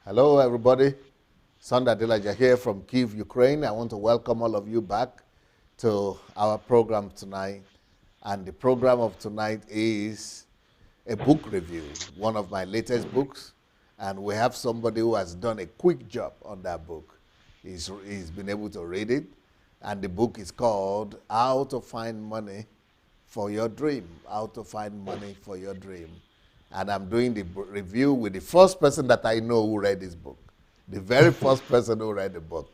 Hello, everybody. Sanda Dilaja here from Kyiv, Ukraine. I want to welcome all of you back to our program tonight. And the program of tonight is a book review, one of my latest books. And we have somebody who has done a quick job on that book. He's been able to read it. And the book is called How to Find Money for Your Dream. How to Find Money for Your Dream. And I'm doing the review with the first person that I know who read this book. The very first person who read the book.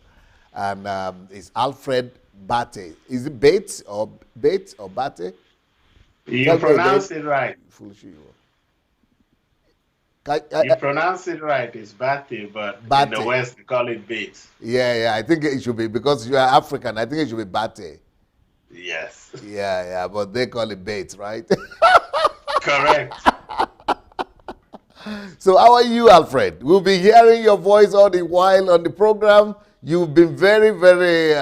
And it's Alfred Bate. Is it Bates or Bate? You Tell me again. pronounce it right. Foolish you. You pronounce it right. It's Bati, but in the Bate. West they call it Bates. Yeah, I think it should be, because you are African, I think it should be Bate. Yes. Yeah, but they call it Bates, right? Correct. So how are you, Alfred? We'll be hearing your voice all the while on the program. You've been very, very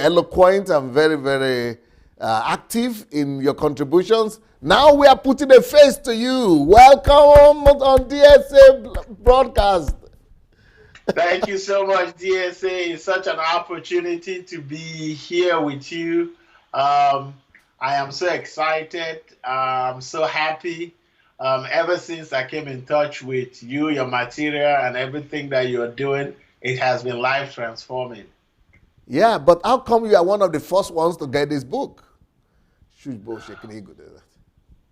eloquent and very active in your contributions. Now we are putting a face to you. Welcome on DSA broadcast. Thank you so much, DSA. It's such an opportunity to be here with you. I am so excited. I'm so happy. Ever since I came in touch with you, your material, and everything that you're doing, it has been life transforming. Yeah, but how come you are one of the first ones to get this book?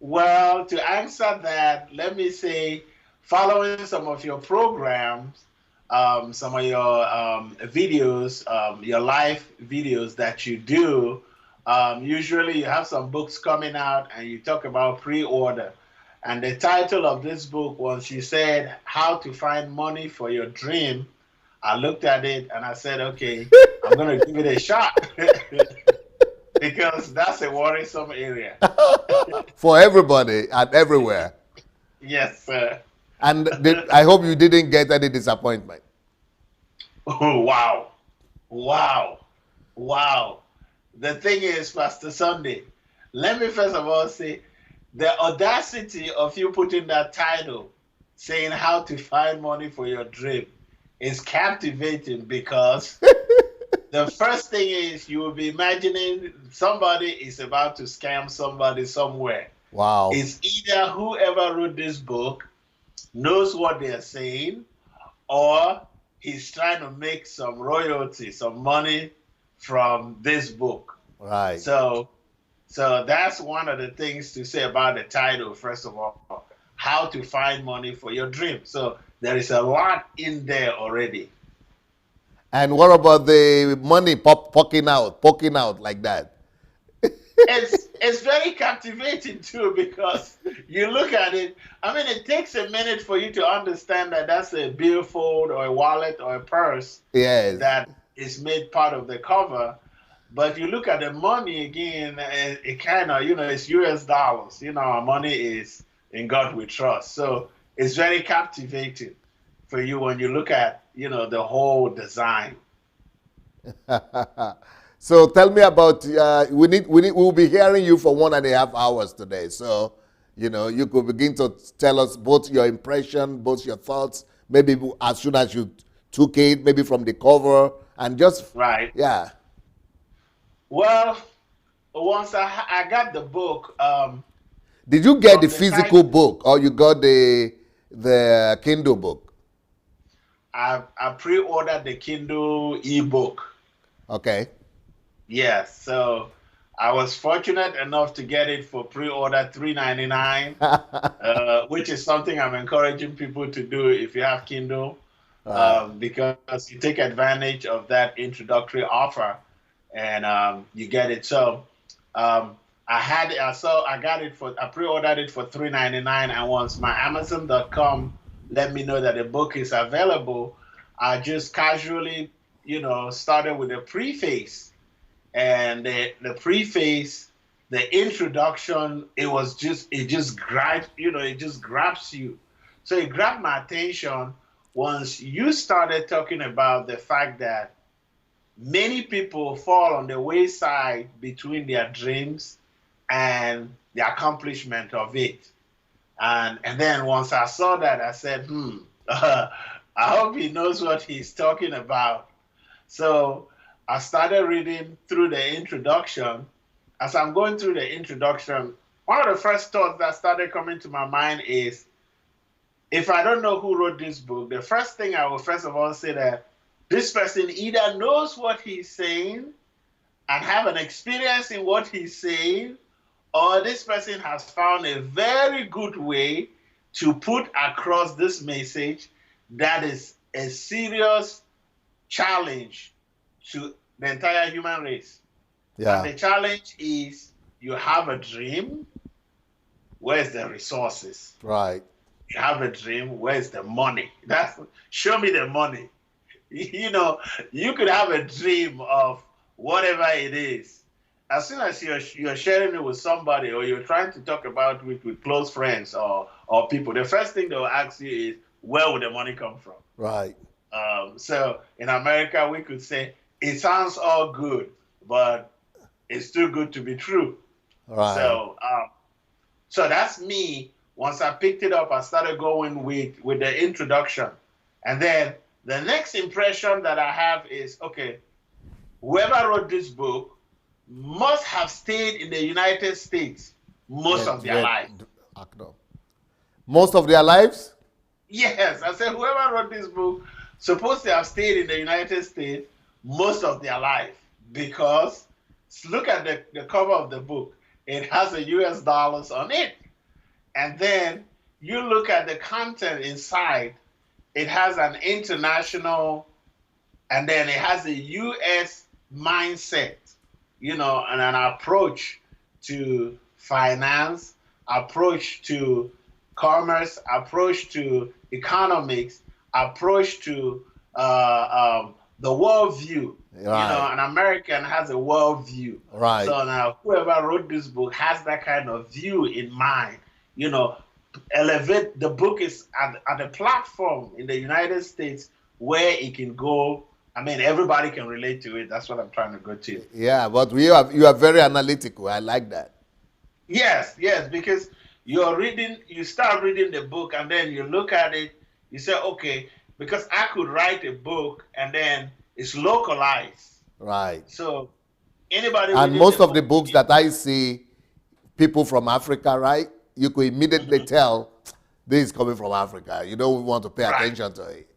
Well, to answer that, let me say, following some of your programs, some of your videos, your live videos that you do, usually you have some books coming out and you talk about pre-order. And the title of this book, once you said, How to Find Money for Your Dream, I looked at it and I said, okay, I'm going to give it a shot. Because that's a worrisome area. For everybody and everywhere. Yes, sir. And I hope you didn't get any disappointment. Oh, wow. The thing is, Pastor Sunday, let me first of all say, the audacity of you putting that title, saying how to find money for your dream, is captivating, because the first thing is you will be imagining somebody is about to scam somebody somewhere. Wow. It's either whoever wrote this book knows what they're saying, or he's trying to make some royalty, some money from this book. Right. So that's one of the things to say about the title, first of all, How to Find Money for Your Dream. So there is a lot in there already. And what about the money poking out like that? It's very captivating too, because you look at it. I mean, it takes a minute for you to understand that that's a billfold or a wallet or a purse. Yes. That is made part of the cover. But you look at the money again, it kind of, it's US dollars. Our money is in God we trust. So it's very captivating for you when you look at, the whole design. So tell me about, we'll be hearing you for 1.5 hours today. So, you could begin to tell us both your impression, both your thoughts, maybe as soon as you took it, maybe from the cover, and just, right. Yeah. Well, once I got the book. Did you get the physical book, or you got the Kindle book? I pre-ordered the Kindle ebook. Okay. Yes, so I was fortunate enough to get it for pre-order $3.99, which is something I'm encouraging people to do if you have Kindle, because you take advantage of that introductory offer, and you get it. So I pre-ordered it for $3.99, and once my Amazon.com let me know that the book is available, I just casually, started with a preface. And the preface, the introduction, it just grabs you. So it grabbed my attention once you started talking about the fact that many people fall on the wayside between their dreams and the accomplishment of it. And then once I saw that, I said, I hope he knows what he's talking about. So I started reading through the introduction. As I'm going through the introduction, one of the first thoughts that started coming to my mind is, if I don't know who wrote this book, the first thing I will first of all say that this person either knows what he's saying and have an experience in what he's saying, or this person has found a very good way to put across this message that is a serious challenge to the entire human race. And Yeah. the challenge is, you have a dream, where's the resources? Right. You have a dream, where's the money? That's, show me the money. You know, you could have a dream of whatever it is. As soon as you're sharing it with somebody, or you're trying to talk about it with close friends or people, the first thing they'll ask you is, where would the money come from? Right. So in America, we could say, it sounds all good, but it's too good to be true. Right. So that's me. Once I picked it up, I started going with the introduction. And then the next impression that I have is, okay, whoever wrote this book must have stayed in the United States most of their life. Most of their lives? Yes, I said whoever wrote this book supposed to have stayed in the United States most of their life, because look at the cover of the book. It has a US dollars on it. And then you look at the content inside, it has an international, and then it has a US mindset, you know, and an approach to finance, approach to commerce, approach to economics, approach to the worldview. Right. You know, an American has a worldview. Right. So now whoever wrote this book has that kind of view in mind. You know, elevate the book is at a platform in the United States where it can go. I mean, everybody can relate to it. That's what I'm trying to go to. Yeah, but you are very analytical. I like that. Yes, because you start reading the book, and then you look at it, you say, okay, because I could write a book and then it's localized. Right. So anybody and most of the books that I see, people from Africa, right? You could immediately tell this is coming from Africa. You don't want to pay attention to it.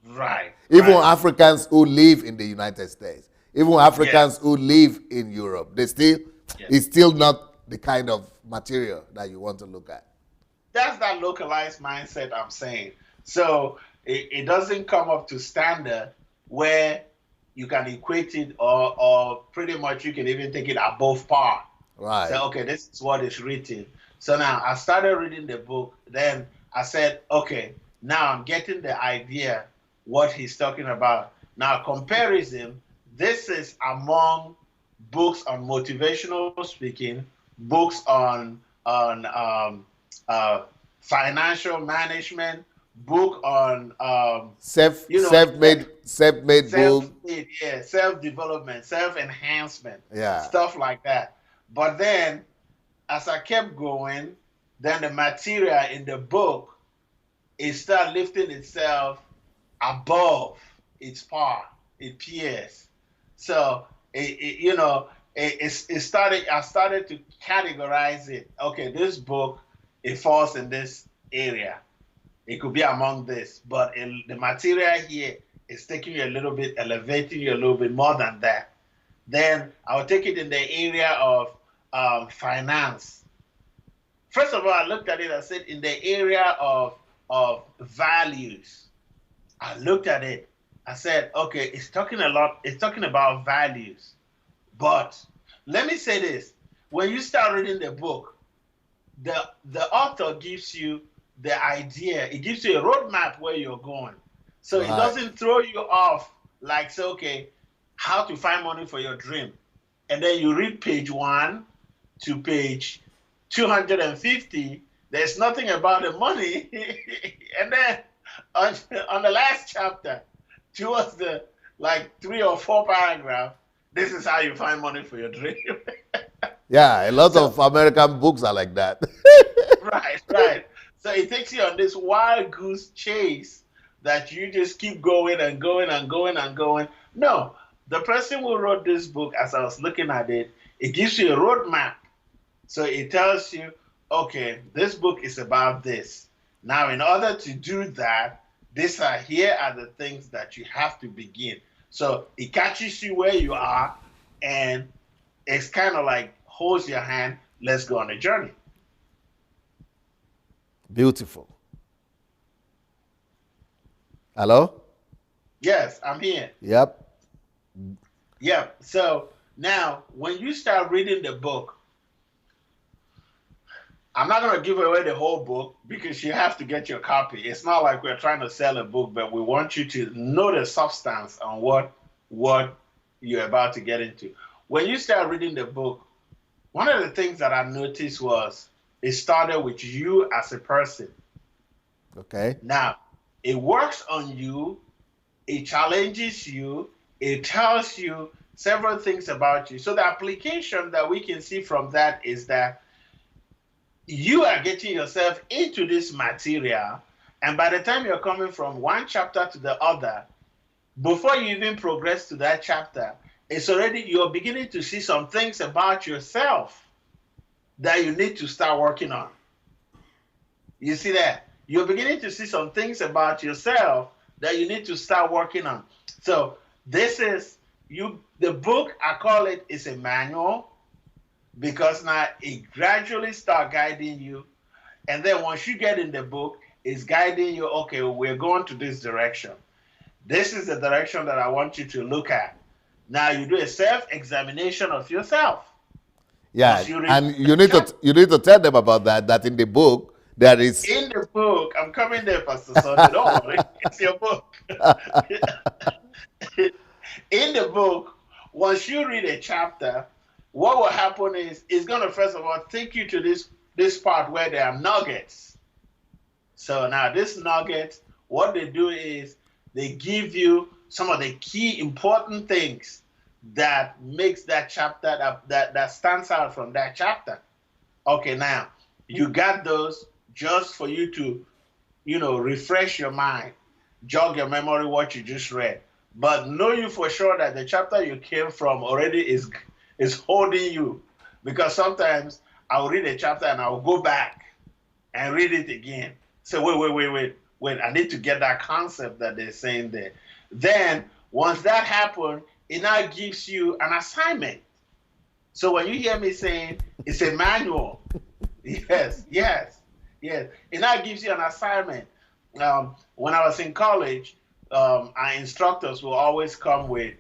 Right. Even Africans who live in the United States, even Africans who live in Europe, it's still not the kind of material that you want to look at. That's that localized mindset I'm saying. So it doesn't come up to standard where you can equate it, or pretty much you can even take it above par. Right. Say, okay, this is what is written. So now I started reading the book. Then I said, okay, now I'm getting the idea what he's talking about. Now, comparison, this is among books on motivational speaking, books on financial management, book on self-made book. Yeah, self-development, self-enhancement, yeah, stuff like that. But then as I kept going, then the material in the book, it started lifting itself above its par, its peers. So I started to categorize it. Okay, this book, it falls in this area. It could be among this, but the material here is taking you a little bit, elevating you a little bit more than that. Then I'll take it in the area of finance. First of all, I looked at it, I said, in the area of values. I looked at it, I said, okay, it's talking about values. But let me say this, when you start reading the book, the author gives you the idea, it gives you a roadmap where you're going. So it doesn't throw you off like, say, okay, how to find money for your dream. And then you read page 1 to page 250, there's nothing about the money. And then on the last chapter, towards the 3 or 4 paragraphs, this is how you find money for your dream. Yeah, a lot of American books are like that. Right. So it takes you on this wild goose chase that you just keep going and going and going and going. No, the person who wrote this book, as I was looking at it, it gives you a roadmap. So it tells you, okay, this book is about this. Now, in order to do that, here are the things that you have to begin. So it catches you where you are, and it's kind of like holds your hand. Let's go on a journey. Beautiful. Hello? Yes, I'm here. Yep. Yep. So now, when you start reading the book, I'm not going to give away the whole book because you have to get your copy. It's not like we're trying to sell a book, but we want you to know the substance on what you're about to get into. When you start reading the book, one of the things that I noticed was it started with you as a person. Okay. Now, it works on you, it challenges you, it tells you several things about you. So the application that we can see from that is that you are getting yourself into this material, and by the time you're coming from one chapter to the other, before you even progress to that chapter, it's already you're beginning to see some things about yourself that you need to start working on. You see that? You're beginning to see some things about yourself that you need to start working on. So this is the book, I call it, is a manual, because now it gradually start guiding you. And then once you get in the book, it's guiding you, okay, we're going to this direction. This is the direction that I want you to look at. Now you do a self-examination of yourself. Yeah, and you need to tell them about that. That in the book there is in the book. I'm coming there, Pastor Sunday. Don't worry, it's your book. In the book, once you read a chapter, what will happen is it's going to first of all take you to this part where there are nuggets. So now this nuggets, what they do is they give you some of the key important things that makes that chapter that stands out from that chapter. Okay, now you got those just for you to, refresh your mind, jog your memory what you just read. But know you for sure that the chapter you came from already is holding you, because sometimes I'll read a chapter and I'll go back and read it again. So wait, I need to get that concept that they're saying there. Then once that happens, it now gives you an assignment. So when you hear me saying it's a manual, yes. It now gives you an assignment. When I was in college, our instructors will always come with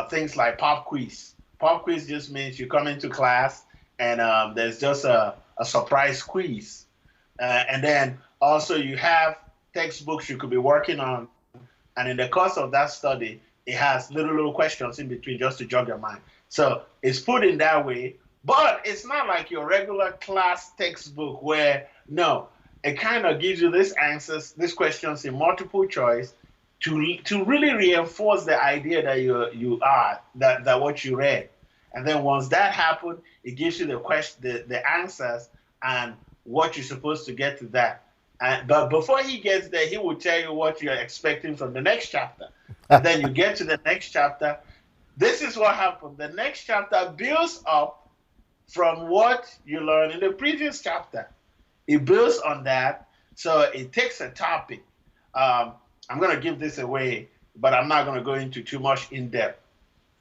things like pop quiz. Pop quiz just means you come into class and there's just a surprise quiz. And then also you have textbooks you could be working on. And in the course of that study, it has little questions in between just to jog your mind. So it's put in that way, but it's not like your regular class textbook where, no, it kind of gives you these answers, these questions in multiple choice to really reinforce the idea that you are, that what you read. And then once that happens, it gives you the answers and what you're supposed to get to that. But before he gets there, he will tell you what you're expecting from the next chapter. And then you get to the next chapter. This is what happened. The next chapter builds up from what you learned in the previous chapter. It builds on that. So it takes a topic. I'm going to give this away, but I'm not going to go into too much in depth.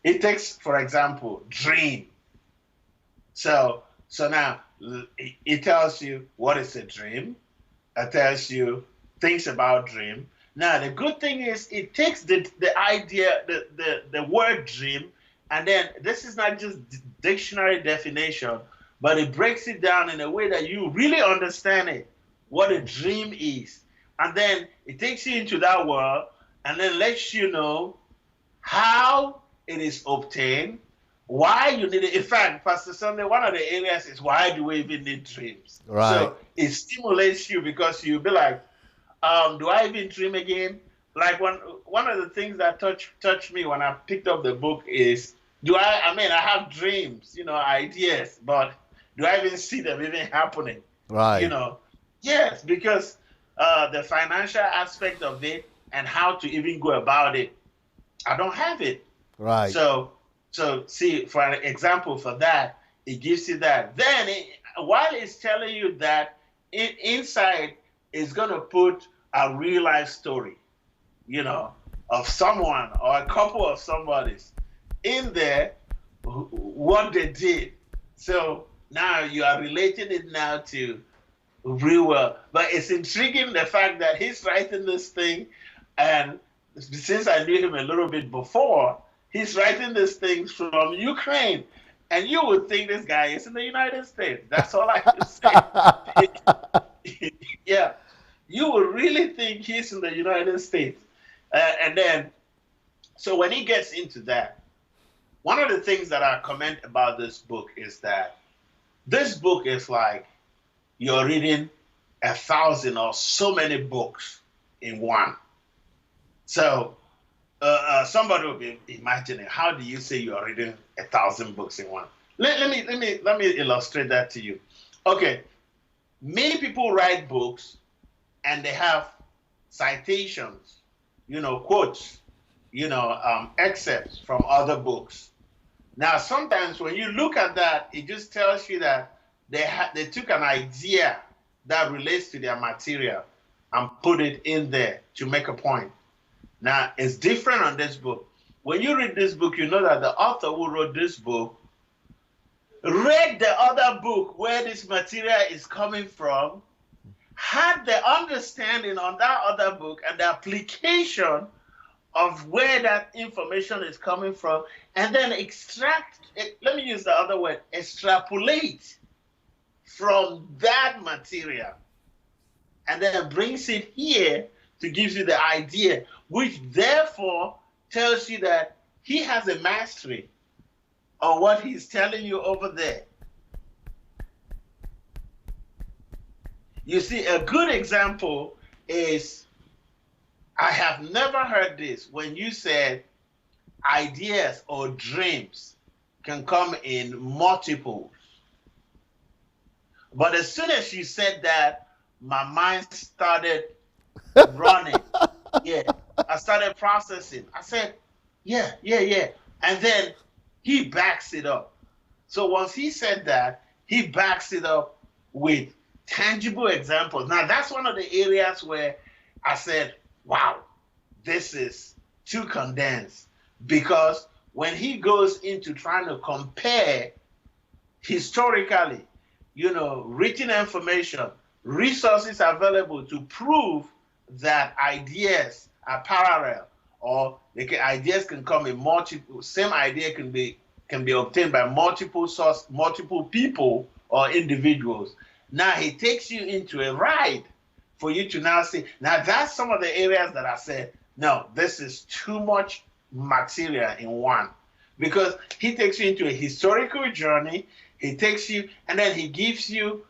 It takes, for example, dream. So now it tells you what is a dream. It tells you things about dream. Now the good thing is it takes the idea, the word dream, and then this is not just dictionary definition, but it breaks it down in a way that you really understand it, what a dream is. And then it takes you into that world and then lets you know how it is obtained, why you need it. In fact, Pastor Sunday, one of the areas is why do we even need dreams? Right. So it stimulates you because you'll be like, do I even dream again? Like one of the things that touched me when I picked up the book is, I have dreams, ideas, but do I even see them even happening? Right. Yes, because the financial aspect of it, and how to even go about it. I don't have it. Right. So see, for an example for that, it gives you that. Then while it's telling you that, inside it's going to put a real life story, of someone or a couple of somebody's in there, what they did. So now you are relating it now to real world. But it's intriguing the fact that he's writing this thing, and since I knew him a little bit before, he's writing this thing from Ukraine. And you would think this guy is in the United States. That's all I can say. Yeah, you would really think he's in the United States. And then, so when he gets into that, one of the things that I comment about this book is that this book is like you're reading 1,000 or so many books in one. So somebody will be imagining, how do you say you are reading 1,000 books in one? Let me illustrate that to you. Okay, many people write books and they have citations, quotes, excerpts from other books. Now, sometimes when you look at that, it just tells you that they took an idea that relates to their material and put it in there to make a point. Now, it's different on this book. When you read this book, you know that the author who wrote this book read the other book where this material is coming from, had the understanding on that other book and the application of where that information is coming from, and then let me use the other word, extrapolate from that material, and then brings it here to give you the idea, which therefore tells you that he has a mastery on what he's telling you over there. You see, a good example is, I have never heard this, when you said ideas or dreams can come in multiples. But as soon as you said that, my mind started running. Yeah, I started processing. I said, yeah. And then he backs it up. So once he said that, he backs it up with tangible examples. Now, that's one of the areas where I said, wow, this is too condensed. Because when he goes into trying to compare historically, written information, resources available to prove that ideas are parallel, or ideas can come in multiple, same idea can be obtained by multiple people or individuals. Now he takes you into a ride for you to now see. Now that's some of the areas that I said, no, this is too much material in one, because he takes you into a historical journey. He takes you, and then he gives you,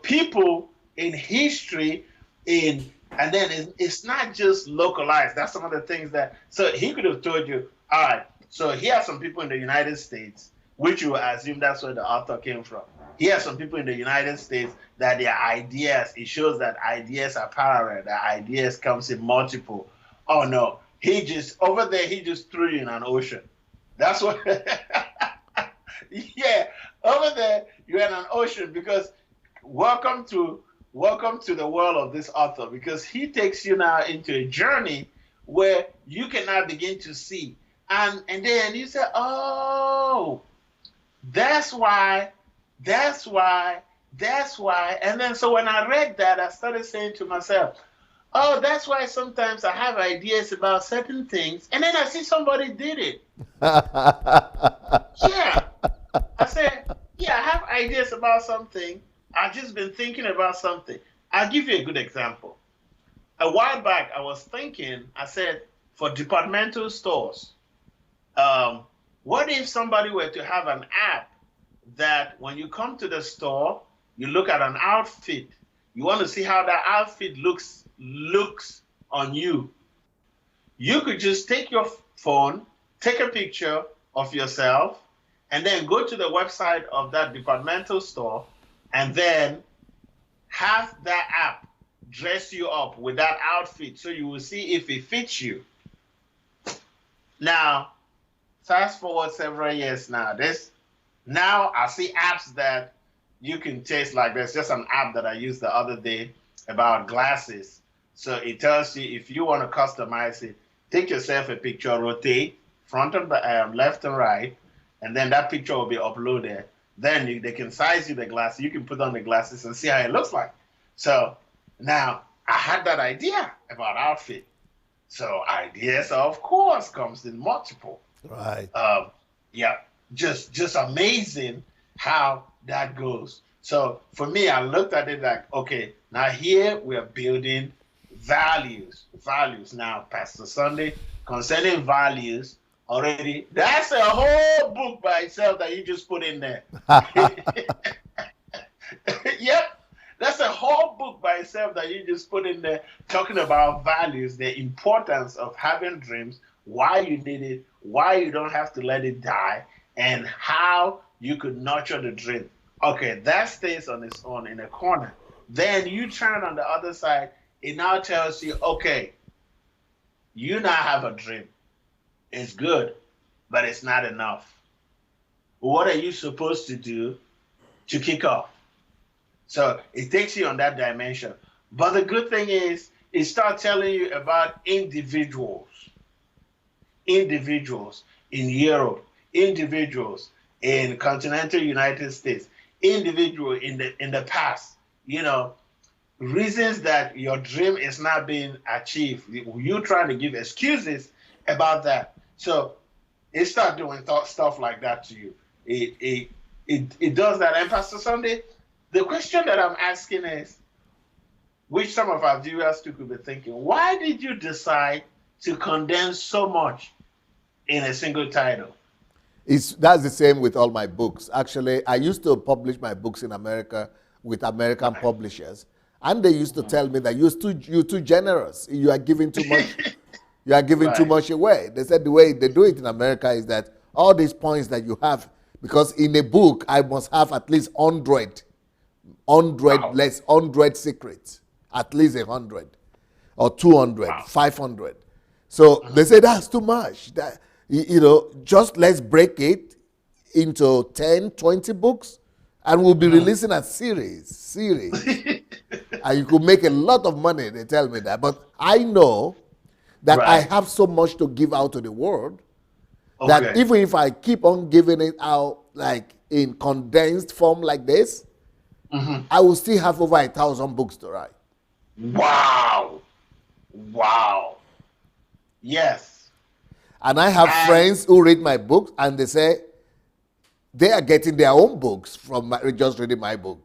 people in history, and then it's not just localized. That's some of the things that, so he could have told you, all right, so here are some people in the United States, which you assume that's where the author came from. Here are some people in the United States that their ideas, it shows that ideas are parallel, that ideas comes in multiple. Oh no, he just threw you in an ocean. That's what, yeah, over there you're in an ocean, because welcome to the world of this author, because he takes you now into a journey where you can now begin to see, and then you say, oh, that's why, and then so when I read that, I started saying to myself, oh, that's why sometimes I have ideas about certain things, and then I see somebody did it. Yeah, I said, yeah, I have ideas about something. I've just been thinking about something. I'll give you a good example. A while back, I was thinking, I said, for departmental stores, what if somebody were to have an app that when you come to the store, you look at an outfit, you want to see how that outfit looks on you. You could just take your phone, take a picture of yourself, and then go to the website of that departmental store, and then have that app dress you up with that outfit so you will see if it fits you. Now, fast forward several years now I see apps that you can taste. Like there's just an app that I used the other day about glasses. So it tells you if you want to customize it, take yourself a picture, rotate front and left and right, and then that picture will be uploaded. Then they can size you the glasses. You can put on the glasses and see how it looks like. So now I had that idea about outfit. So ideas, of course, comes in multiple. Right. Yeah, just amazing how that goes. So for me, I looked at it like, okay, now here we are building values. Values. Now, Pastor Sunday, concerning values, already, that's a whole book by itself that you just put in there. Yep. That's a whole book by itself that you just put in there, talking about values, the importance of having dreams, why you need it, why you don't have to let it die, and how you could nurture the dream. Okay, that stays on its own in a corner. Then you turn on the other side, it now tells you, okay, you now have a dream. It's good, but it's not enough. What are you supposed to do to kick off? So it takes you on that dimension. But the good thing is, it starts telling you about individuals in Europe, individuals in continental United States, individual in the past, reasons that your dream is not being achieved. You trying to give excuses about that. So it starts doing stuff like that to you. It does that. And Pastor Sunday, the question that I'm asking is, which some of our viewers too could be thinking, why did you decide to condense so much in a single title? That's the same with all my books. Actually, I used to publish my books in America with American publishers, and they used to tell me that you're too generous. You are giving too much. You are giving too much away. They said the way they do it in America is that all these points that you have, because in a book I must have at least 100 secrets, at least 100 or 200, 500. So they say that's too much. That, just let's break it into 10, 20 books, and we'll be releasing a series. And you could make a lot of money, they tell me that. But I know that I have so much to give out to the world that even if I keep on giving it out like in condensed form like this, I will still have over 1,000 books to write. Wow. Yes. And I have friends who read my books and they say they are getting their own books from just reading my book.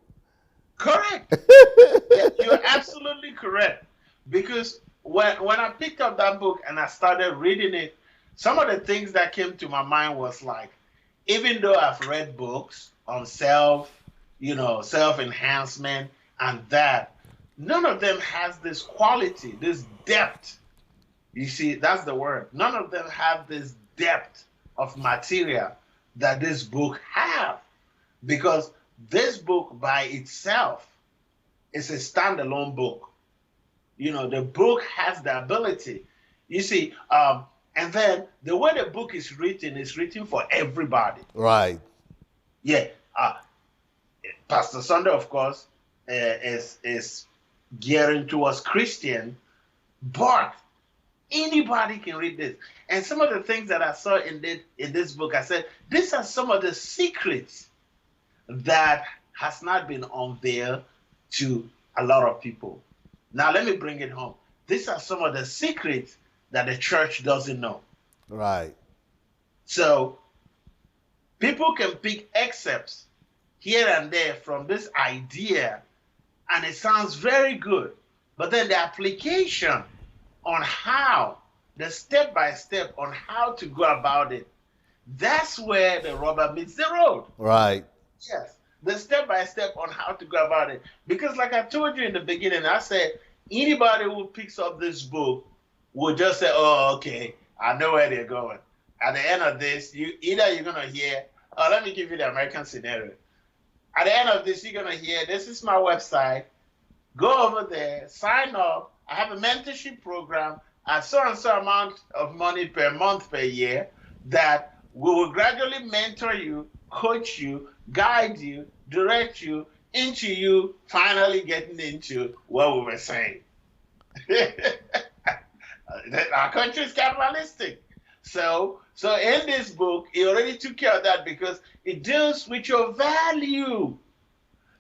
Correct. You're absolutely correct. Because when I picked up that book and I started reading it, some of the things that came to my mind was like, even though I've read books on self-enhancement and that, none of them has this quality, this depth. You see, that's the word. None of them have this depth of material that this book have. Because this book by itself is a standalone book. The book has the ability. You see, and then the way the book is written for everybody. Right. Yeah. Pastor Sunday, of course, is gearing towards Christian, but anybody can read this. And some of the things that I saw in this book, I said, these are some of the secrets that has not been unveiled to a lot of people. Now, let me bring it home. These are some of the secrets that the church doesn't know. Right. So people can pick excerpts here and there from this idea, and it sounds very good. But then the application on how, the step-by-step on how to go about it, that's where the rubber meets the road. Right. Yes, the step-by-step on how to go about it. Because like I told you in the beginning, I said, anybody who picks up this book will just say, oh, okay, I know where they're going. At the end of this, you're going to hear, let me give you the American scenario. At the end of this, you're going to hear, this is my website. Go over there, sign up. I have a mentorship program at so and so amount of money per month per year that we will gradually mentor you, coach you, guide you, direct you into you finally getting into what we were saying. Our country is capitalistic. So in this book, he already took care of that because it deals with your value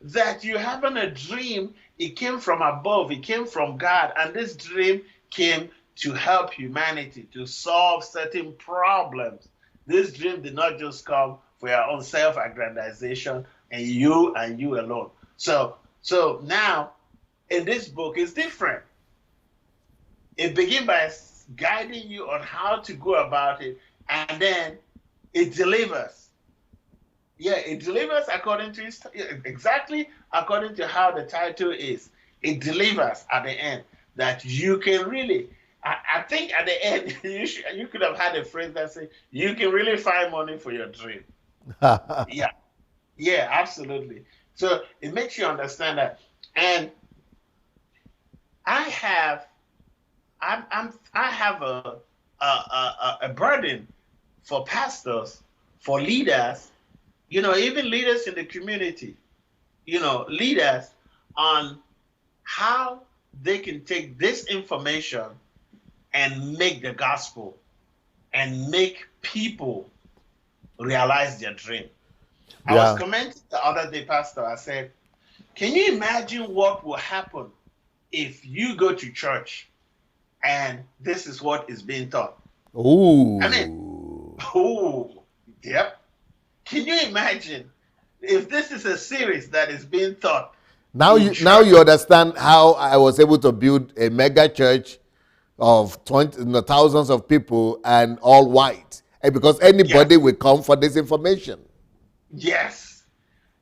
that you having a dream. It came from above, it came from God, and this dream came to help humanity to solve certain problems. This dream did not just come for your own self-aggrandization and you alone. So now in this book it's different. It begins by guiding you on how to go about it, and then it delivers. Yeah, it delivers according to exactly according to how the title is. It delivers at the end that you can really. I think at the end you could have had a phrase that says you can really find money for your dream. Yeah, yeah, absolutely. So it makes you understand that. And I have I have a burden for pastors, for leaders, even leaders in the community, leaders on how they can take this information and make the gospel and make people realize their dream. I was Yeah. commenting the other day, Pastor. I said, can you imagine what will happen if you go to church and this is what is being taught? I mean, Ooh. oh, yep. Can you imagine if this is a series that is being taught in Now church? you understand how I was able to build a mega church of 20, thousands of people and all white. And because Yes, anybody will come for this information. yes.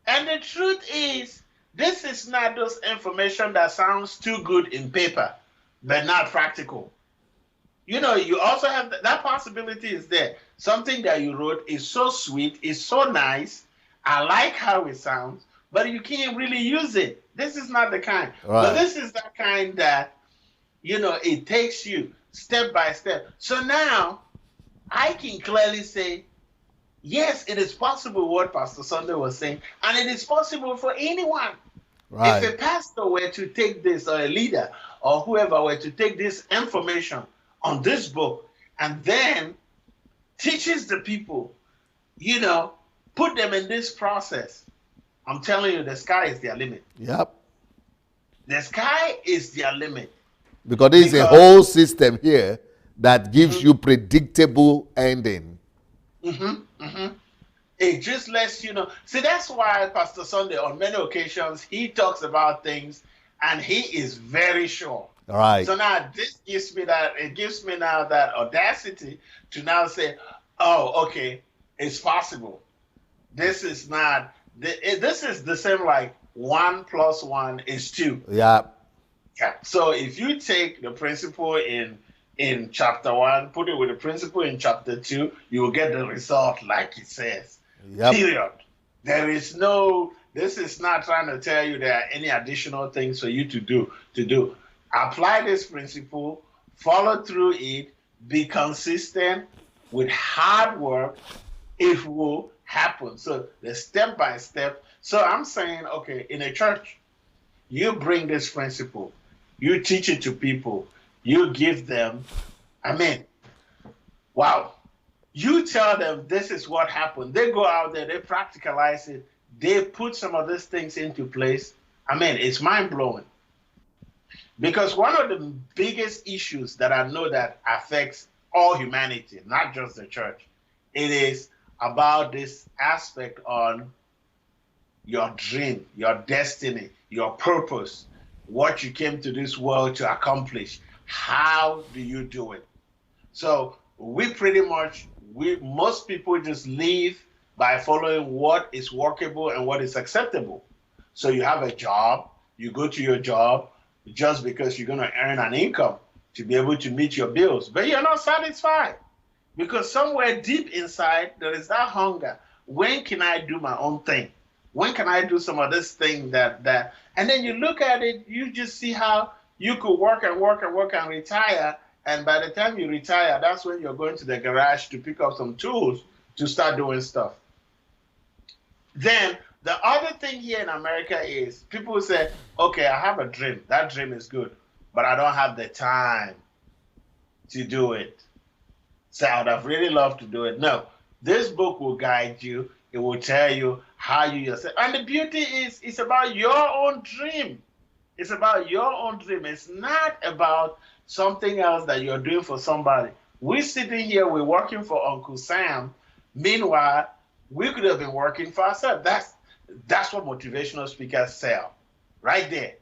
And the truth is, this is not those information that sounds too good in paper, but not practical. You also have that possibility is there. Something that you wrote is so sweet, is so nice. I like how it sounds, but you can't really use it. This is not the kind. But Right. this is the kind that, it takes you step by step. So now I can clearly say, yes, it is possible what Pastor Sunday was saying, and it is possible for anyone. If Right. a pastor were to take this, or a leader, or whoever were to take this information on this book and then teaches the people, you know, put them in this process, I'm telling you, the sky is their limit. Yep. The sky is their limit Because there is a because whole system here that gives mhm, you predictable ending. mhm, mhm. It just lets you know. See, that's why Pastor Sunday, on many occasions, he talks about things and he is very sure. Right. So now this gives me that, it gives me now that audacity to now say, oh, okay, it's possible. This is not, this is the same like 1 + 1 is 2. Yep. Yeah. So if you take the principle in chapter 1, put it with the principle in chapter 2, you will get the result like it says. Yep. Period. There is no. This is not trying to tell you there are any additional things for you to do. Apply this principle, follow through it, be consistent with hard work. It will happen. So the step by step. So I'm saying, okay, in a church, you bring this principle, you teach it to people, you give them, I mean, wow. You tell them this is what happened. They go out there, they practicalize it, they put some of these things into place. I mean, it's mind blowing. Because one of the biggest issues that I know that affects all humanity, not just the church, it is about this aspect on your dream, your destiny, your purpose, what you came to this world to accomplish. How do you do it? So we pretty much, we most people just live by following what is workable and what is acceptable. So you have a job, you go to your job just because you're going to earn an income to be able to meet your bills, but you're not satisfied because somewhere deep inside there is that hunger. When can I do my own thing? When can I do some of this thing that and then you look at it, you just see how you could work and work and work and retire. And by the time you retire, that's when you're going to the garage to pick up some tools to start doing stuff. Then the other thing here in America is people say, okay, I have a dream. That dream is good, but I don't have the time to do it. So I would have really loved to do it. No, this book will guide you. It will tell you how you yourself. And the beauty is, it's about your own dream. It's about your own dream. It's not about something else that you're doing for somebody. We're sitting here, we're working for Uncle Sam. Meanwhile, we could have been working for ourselves. That's what motivational speakers sell. Right there.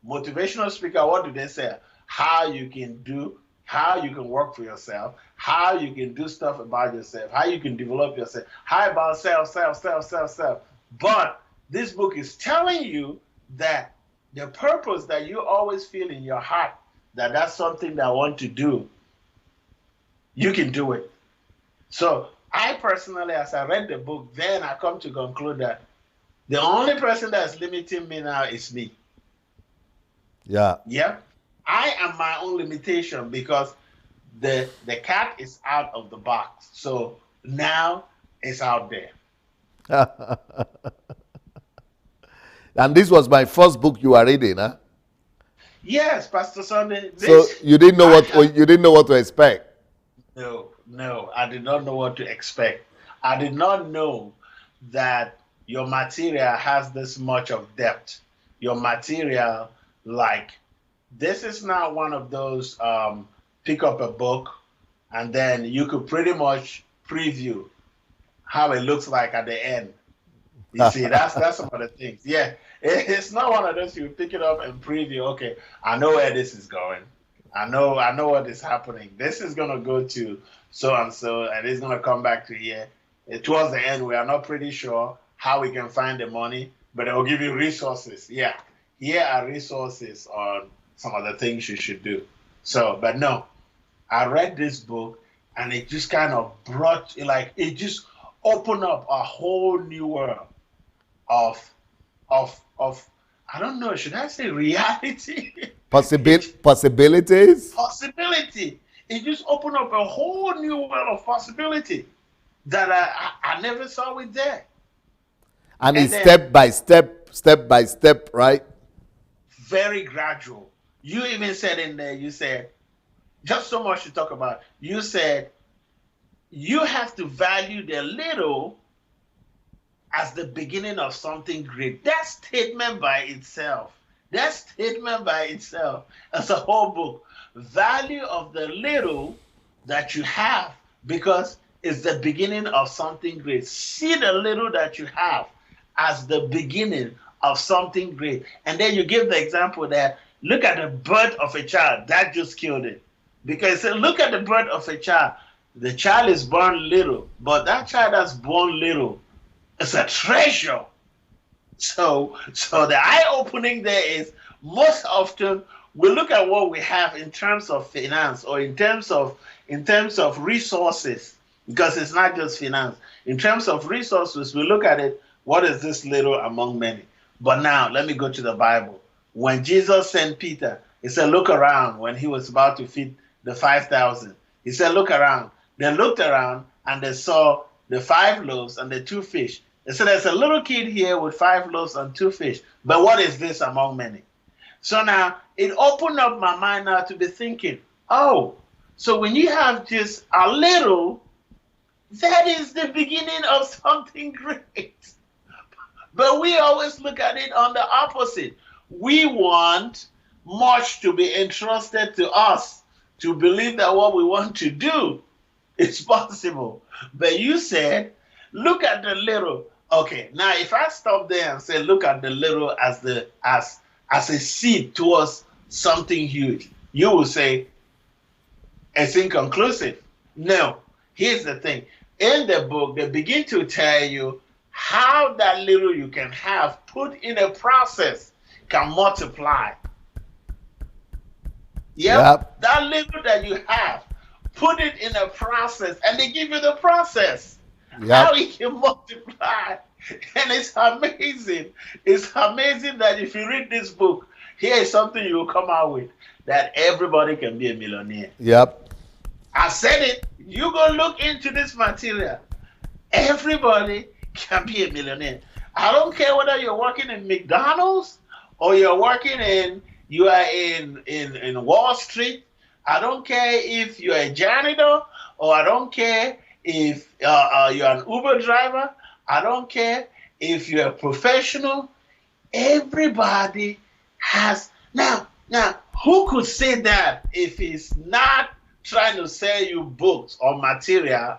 Motivational speaker, what do they sell? How you can work for yourself, how you can do stuff about yourself, how you can develop yourself, how about self. But this book is telling you that the purpose that you always feel in your heart, that's something that I want to do, you can do it. So I personally, as I read the book, then I come to conclude that the only person that's limiting me now is me. Yeah. Yep. I am my own limitation because the cat is out of the box. So now it's out there. And this was my first book you are reading, huh? Yes, Pastor Sunday. So you didn't know what to expect. No, I did not know what to expect. I did not know that your material has this much of depth. Your material, like, this is not one of those pick up a book and then you could pretty much preview how it looks like at the end. You see, that's some of the things. Yeah, it's not one of those you pick it up and preview. Okay, I know where this is going. I know what is happening. This is gonna go to so and so, and it's gonna come back to here. Towards the end, we are not pretty sure how we can find the money, but it will give you resources. Yeah, here are resources on some of the things you should do. So, but no, I read this book and it just kind of it just opened up a whole new world of I don't know, should I say reality? Possibilities? Possibility. It just opened up a whole new world of possibility that I never saw it there. And it's step by step, right? Very gradual. You even said in there, you said, just so much to talk about. You said you have to value the little as the beginning of something great. That statement by itself, as a whole book, value of the little that you have because it's the beginning of something great. See the little that you have as the beginning of something great. And then you give the example that look at the birth of a child. That just killed it. Because look at the birth of a child. The child is born little, but that child that's born little is a treasure. So the eye-opening there is most often we look at what we have in terms of finance or in terms of resources, because it's not just finance. In terms of resources, we look at it, what is this little among many? But now let me go to the Bible. When Jesus sent Peter, he said, look around when he was about to feed the 5,000. He said, look around. They looked around and they saw the 5 loaves and the 2 fish. They said, there's a little kid here with 5 loaves and 2 fish. But what is this among many? So now it opened up my mind now to be thinking, oh, so when you have just a little, that is the beginning of something great. But we always look at it on the opposite. We want much to be entrusted to us, to believe that what we want to do is possible. But you said, look at the little. Okay, now if I stop there and say, look at the little as a seed towards something huge, you will say it's inconclusive. No, here's the thing. In the book, they begin to tell you how that little you can have put in a process can multiply. Yep. That little that you have, put it in a process, and they give you the process. How it can multiply. And it's amazing. It's amazing that if you read this book, here is something you will come out with, that everybody can be a millionaire. Yep. I said it. You go look into this material. Everybody can be a millionaire. I don't care whether you're working in McDonald's or you are in Wall Street. I don't care if you're a janitor, or I don't care if you're an Uber driver. I don't care if you're a professional. Everybody has now. Who could say that if he's not trying to sell you books or material,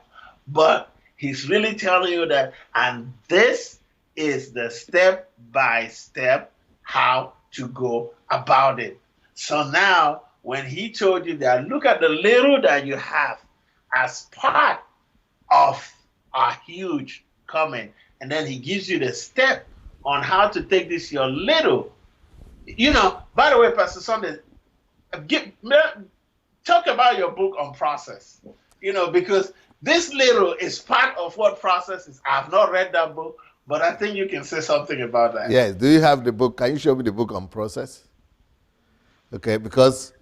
but he's really telling you that, and this is the step by step how to go about it. So now, when he told you that, look at the little that you have as part of a huge comment, and then he gives you the step on how to take this your little. By the way, Pastor Sunday, talk about your book on process. Because this little is part of what process is. I've not read that book, but I think you can say something about that. Yes. Do you have the book? Can you show me the book on process? Okay, because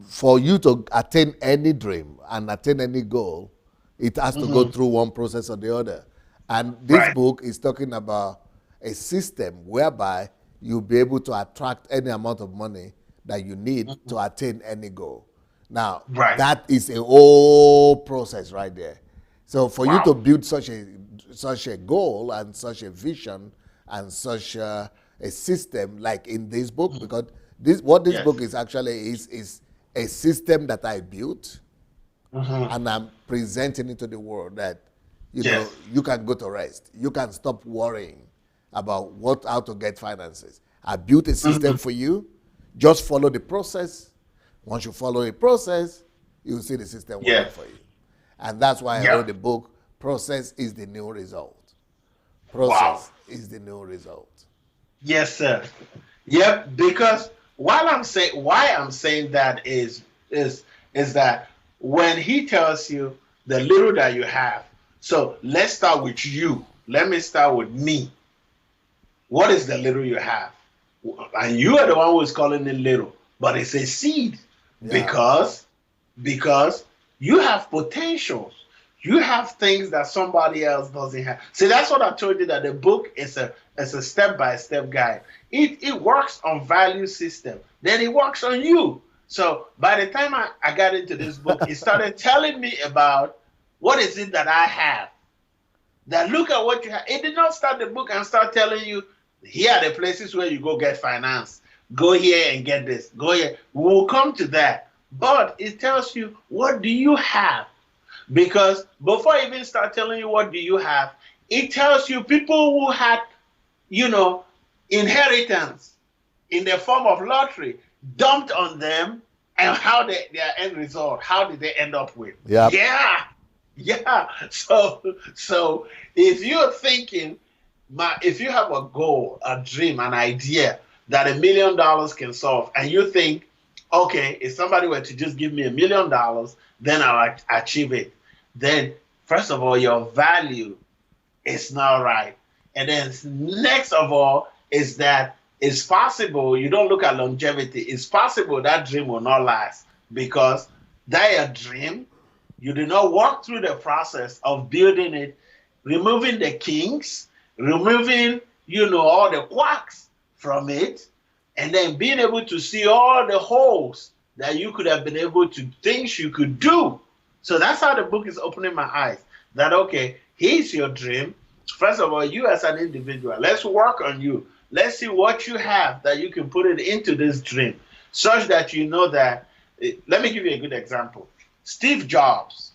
for you to attain any dream and attain any goal, it has to go through one process or the other. And this Right. book is talking about a system whereby you'll be able to attract any amount of money that you need to attain any goal. Now, Right. that is a whole process right there. So for you to Wow. build such a goal and such a vision and such a system, like in this book, because this Yes. book is actually is a system that I built, and I'm presenting it to the world that Yes. you can go to rest. You can stop worrying about how to get finances. I built a system for you. Just follow the process. Once you follow a process, you'll see the system working Yes. for you. And that's why I Yep. wrote the book, Process is the New Result. Wow. Process is the new result. Yes, sir. Yep. Because why I'm saying that is that when he tells you the little that you have. So let's start with you. Let me start with me. What is the little you have? And you are the one who is calling it little, but it's a seed. Yeah. Because you have potentials. You have things that somebody else doesn't have. See, that's what I told you, that the book is a step-by-step guide. It works on value system. Then it works on you. So by the time I got into this book, it started telling me about what is it that I have. That look at what you have. It did not start the book and start telling you, here are the places where you go get finance. Go here and get this. Go here. We will come to that. But it tells you, what do you have? Because before I even start telling you what do you have, it tells you people who had, inheritance in the form of lottery dumped on them, and how their end result, how did they end up with? Yep. Yeah. So if you're thinking, if you have a goal, a dream, an idea that $1 million can solve, and you think, okay, if somebody were to just give me $1 million, then I'll achieve it. Then, first of all, your value is not right. And then next of all is that it's possible, you don't look at longevity, it's possible that dream will not last, because that dream, you did not walk through the process of building it, removing the kinks, removing, all the quacks from it, and then being able to see all the holes that you could have been able to, things you could do. So that's how the book is opening my eyes. That, okay, here's your dream. First of all, you as an individual, let's work on you. Let's see what you have that you can put it into this dream, such that you know that. Let me give you a good example. Steve Jobs,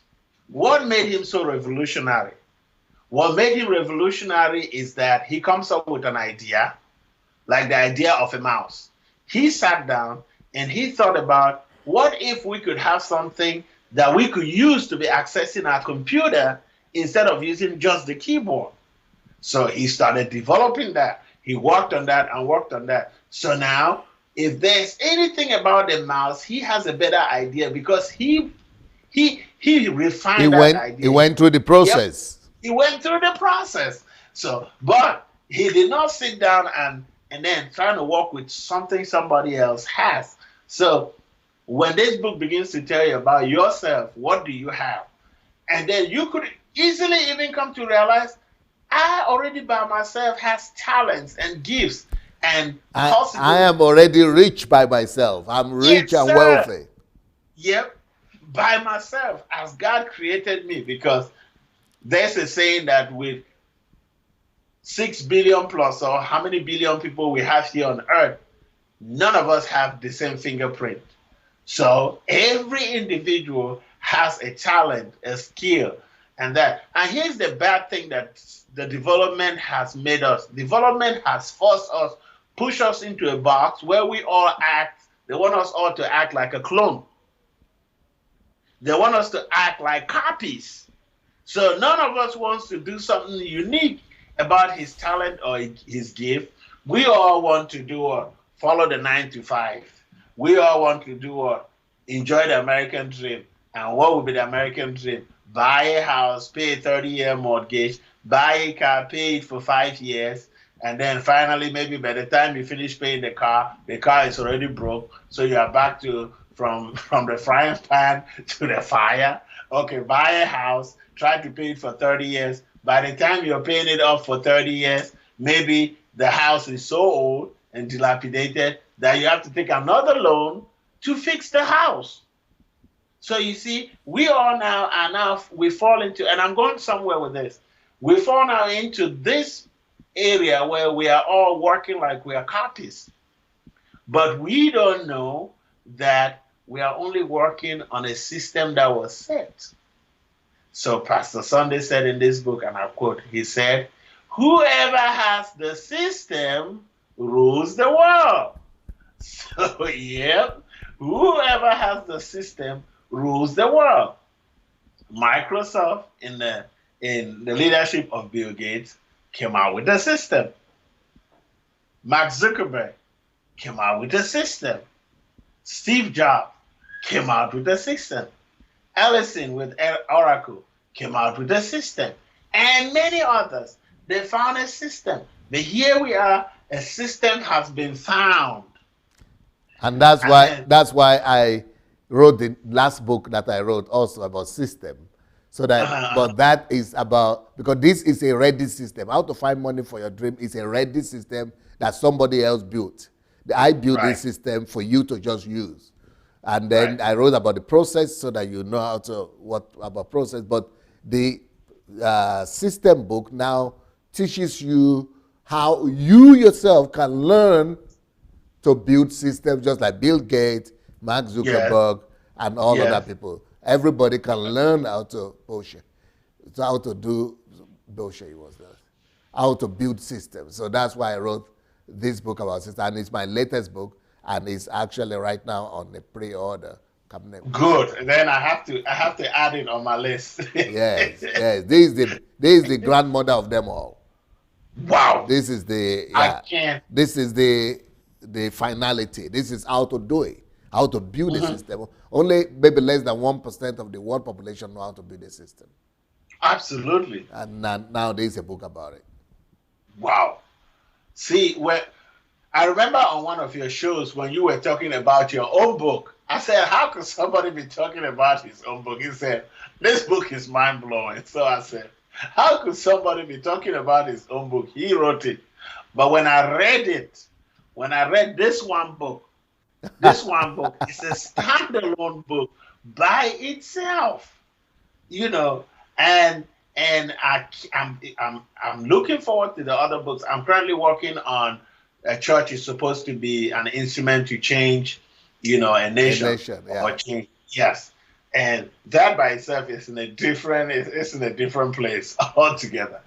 what made him so revolutionary? What made him revolutionary is that he comes up with an idea, like the idea of a mouse. He sat down and he thought about, what if we could have something that we could use to be accessing our computer instead of using just the keyboard? So he started developing that. He worked on that and worked on that. So now, if there's anything about the mouse, he has a better idea, because he refined that idea. He went through the process. Yep. He went through the process. So, but he did not sit down and then trying to work with something somebody else has. So when this book begins to tell you about yourself, what do you have? And then you could easily even come to realize I already by myself has talents and gifts and I possibilities. am already rich by myself. I'm rich Yes, and sir. wealthy. Yep. By myself as God created me. Because there's a saying that with 6 billion plus, or how many billion people we have here on earth, none of us have the same fingerprint. So every individual has a talent, a skill, and that. And here's the bad thing that the development has made us. Development has forced us, pushed us into a box where we all act. They want us all to act like a clone. They want us to act like copies. So none of us wants to do something unique about his talent or his gift. We all want to do what? Follow the 9 to 5. We all want to do what? Enjoy the American dream. And what would be the American dream? Buy a house, pay a 30-year mortgage, buy a car, pay it for 5 years, and then finally, maybe by the time you finish paying the car is already broke. So you are back to from the frying pan to the fire. Okay, buy a house, try to pay it for 30 years. By the time you're paying it off for 30 years, maybe the house is so old and dilapidated that you have to take another loan to fix the house. So you see, we all now are now, we fall into, and I'm going somewhere with this. We fall now into this area where we are all working like we are copies. But we don't know that we are only working on a system that was set. So Pastor Sunday said in this book, and I quote, he said, whoever has the system rules the world. So, yep, whoever has the system rules the world. Microsoft, in the leadership of Bill Gates, came out with the system. Mark Zuckerberg came out with the system. Steve Jobs came out with the system. Ellison with Oracle came out with a system, and many others. They found a system. But here we are, a system has been found. And And then, that's why I wrote the last book that I wrote also about system. So that uh, but that is about, because this is a ready system. How to find money for your dream is a ready system that somebody else built. I built right, this system for you to just use. And right, then I wrote about the process so that you know how to what about process. But the system book now teaches you how you yourself can learn to build systems, just like Bill Gates, Mark yes, Zuckerberg, and all other yes, people. Everybody can learn how to bullshit. It's how to do bullshit was that. How to build systems. So that's why I wrote this book about systems, and it's my latest book, and it's actually right now on the pre-order. good. And then I have to add it on my list. Yes, yes. This is the grandmother of them all. Wow, This is the I yeah. can't. This is the finality. This is how to do it. How to build a Mhm. system. Only maybe less than 1% of the world population know how to build a system. Absolutely. And now there's a book about it. Wow. See, when I remember on one of your shows when you were talking about your own book, I said, how could somebody be talking about his own book? He said, this book is mind blowing. So I said, how could somebody be talking about his own book? He wrote it. But when I read it, when I read this one book is a standalone book by itself, you know, and I'm looking forward to the other books. I'm currently working on a church is supposed to be an instrument to change, a A nation nation, or yeah. change. Yes, and that by itself is in a different. It's in a different place altogether.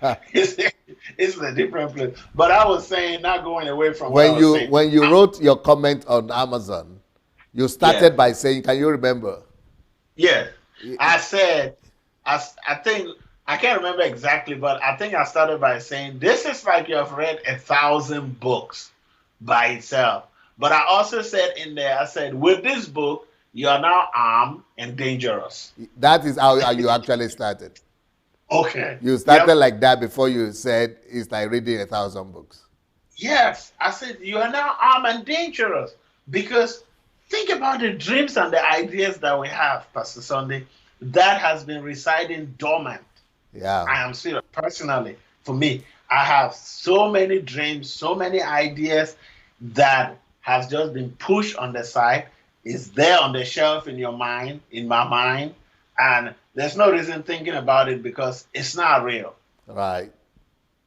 It's in a different place. But I was saying, not going away from what I when was you saying. when you wrote your comment on Amazon, you Yeah, started by saying, can you remember? yeah. I said, I think I can't remember exactly, but I think I started by saying this is like you have read 1,000 books by itself. But I also said in there, I said, with this book, you are now armed and dangerous. That is how you actually started. Okay. You started Yep. like that before you said it's like reading 1,000 books. Yes. I said, you are now armed and dangerous. Because think about the dreams and the ideas that we have, Pastor Sunday, that has been residing dormant. Yeah. I am serious. Personally, for me, I have so many dreams, so many ideas that has just been pushed on the side. It's there on the shelf in your mind, in my mind, and there's no reason thinking about it because it's not real. Right.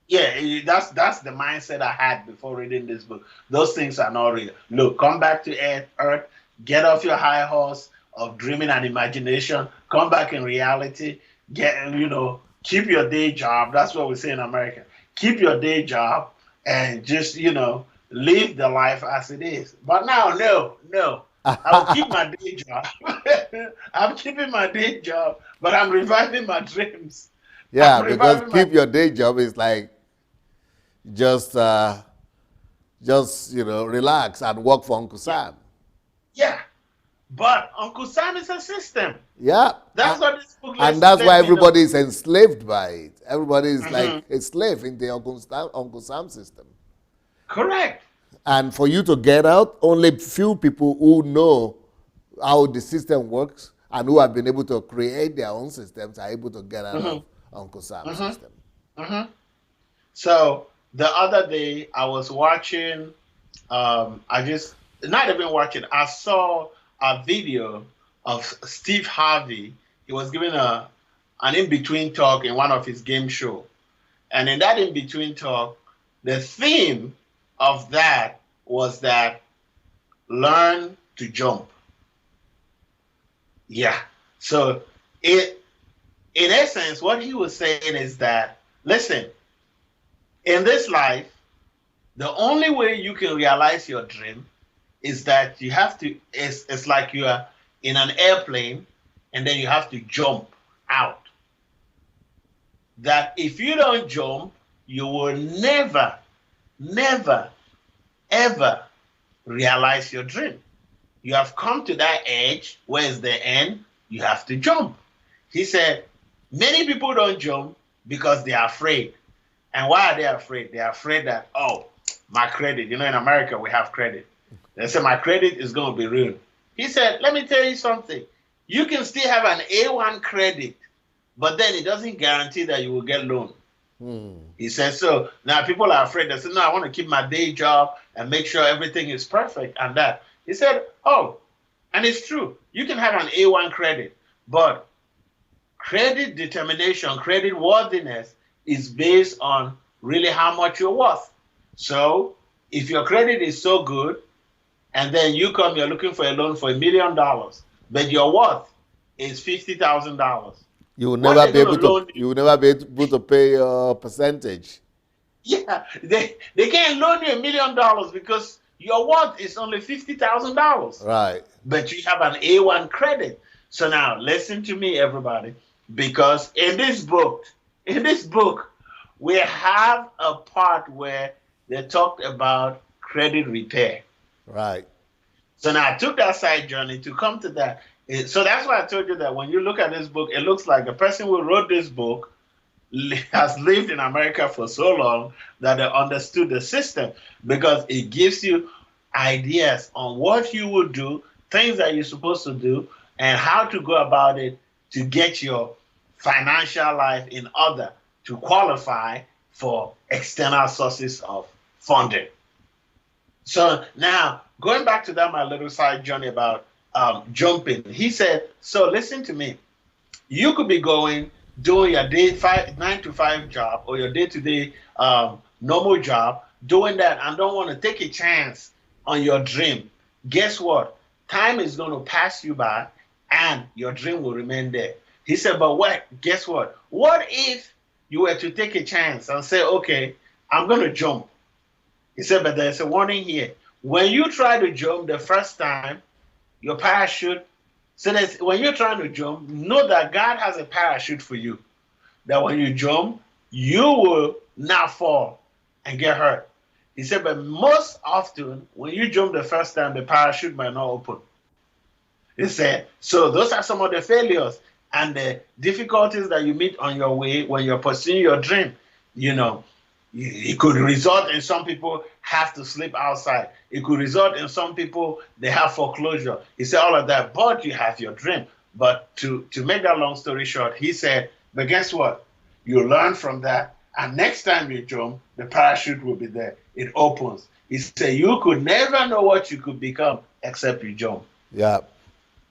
Yeah, that's the mindset I had before reading this book. Those things are not real. Look, come back to earth, get off your high horse of dreaming and imagination, come back in reality, keep your day job. That's what we say in America. Keep your day job and just, live the life as it is. But now, no, no. I will keep my day job. I'm keeping my day job, but I'm reviving my dreams. I'm Yeah, because reviving my keep your day job is like just relax and work for Uncle yeah, Sam. yeah. But Uncle Sam is a system. Yeah. That's what this book And lets that's why let me know. everybody is enslaved by it. Everybody is like Hmm. a slave in the Uncle Sam system. Correct. And for you to get out, only few people who know how the system works and who have been able to create their own systems are able to get out Hmm. of Uncle Sam's Hmm. system. Hmm. So the other day I was watching. I just not even watching. I saw a video of Steve Harvey. He was giving an in between talk in one of his game show, and in that in between talk, the theme of that was that learn to jump. Yeah. So it in essence, what he was saying is that listen, in this life, the only way you can realize your dream is that you have to it's like you are in an airplane and then you have to jump out. That if you don't jump, you will never, never, ever realize your dream. You have come to that edge where it's the end, you have to jump. He said, many people don't jump because they are afraid. And why are they afraid? They're afraid that, oh, my credit, in America we have credit. They say my credit is going to be ruined. He said, let me tell you something. You can still have an A1 credit, but then it doesn't guarantee that you will get loan. He said, so now people are afraid. They say, no, I want to keep my day job and make sure everything is perfect and that. He said, oh, and it's true. You can have an A1 credit, but credit determination, credit worthiness is based on really how much you're worth. So if your credit is so good, and then you're looking for a loan for $1 million, but your worth is $50,000. You will What never they're be going able to to loan you? you will never be able to pay your percentage. Yeah, they can't loan you $1 million because your worth is only $50,000. Right. But you have an A1 credit. So now listen to me, everybody, because in this book, we have a part where they talked about credit repair. Right. So now I took that side journey to come to that. So that's why I told you that when you look at this book, it looks like the person who wrote this book has lived in America for so long that they understood the system because it gives you ideas on what you would do, things that you're supposed to do, and how to go about it to get your financial life in order to qualify for external sources of funding. So now, going back to that, my little side journey about jumping, he said, so listen to me. You could be doing your 9 to 5 job or your day-to-day normal job, doing that and don't want to take a chance on your dream. Guess what? Time is going to pass you by and your dream will remain there. He said, but what? Guess what? What if you were to take a chance and say, okay, I'm going to jump? He said, but there's a warning here. When you try to jump the first time, your parachute. So when you're trying to jump, know that God has a parachute for you. That when you jump, you will not fall and get hurt. He said, but most often, when you jump the first time, the parachute might not open. He said, so those are some of the failures. and the difficulties that you meet on your way when you're pursuing your dream. You know, it could result in some people have to sleep outside. It could result in some people they have foreclosure. He said all of that, but you have your dream. But to make that long story short, he said, but guess what? You learn from that, and next time you jump, the parachute will be there. It opens. He said you could never know what you could become except you jump. Yeah.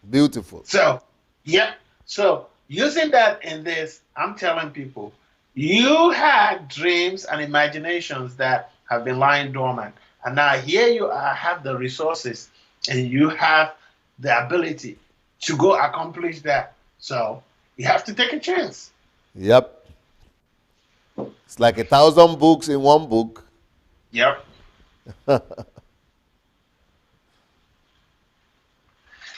Beautiful. So, yeah. So using that in this, I'm telling people, you had dreams and imaginations that have been lying dormant. And now here you are, have the resources and you have the ability to go accomplish that. So you have to take a chance. Yep. It's like 1,000 books in one book. Yep.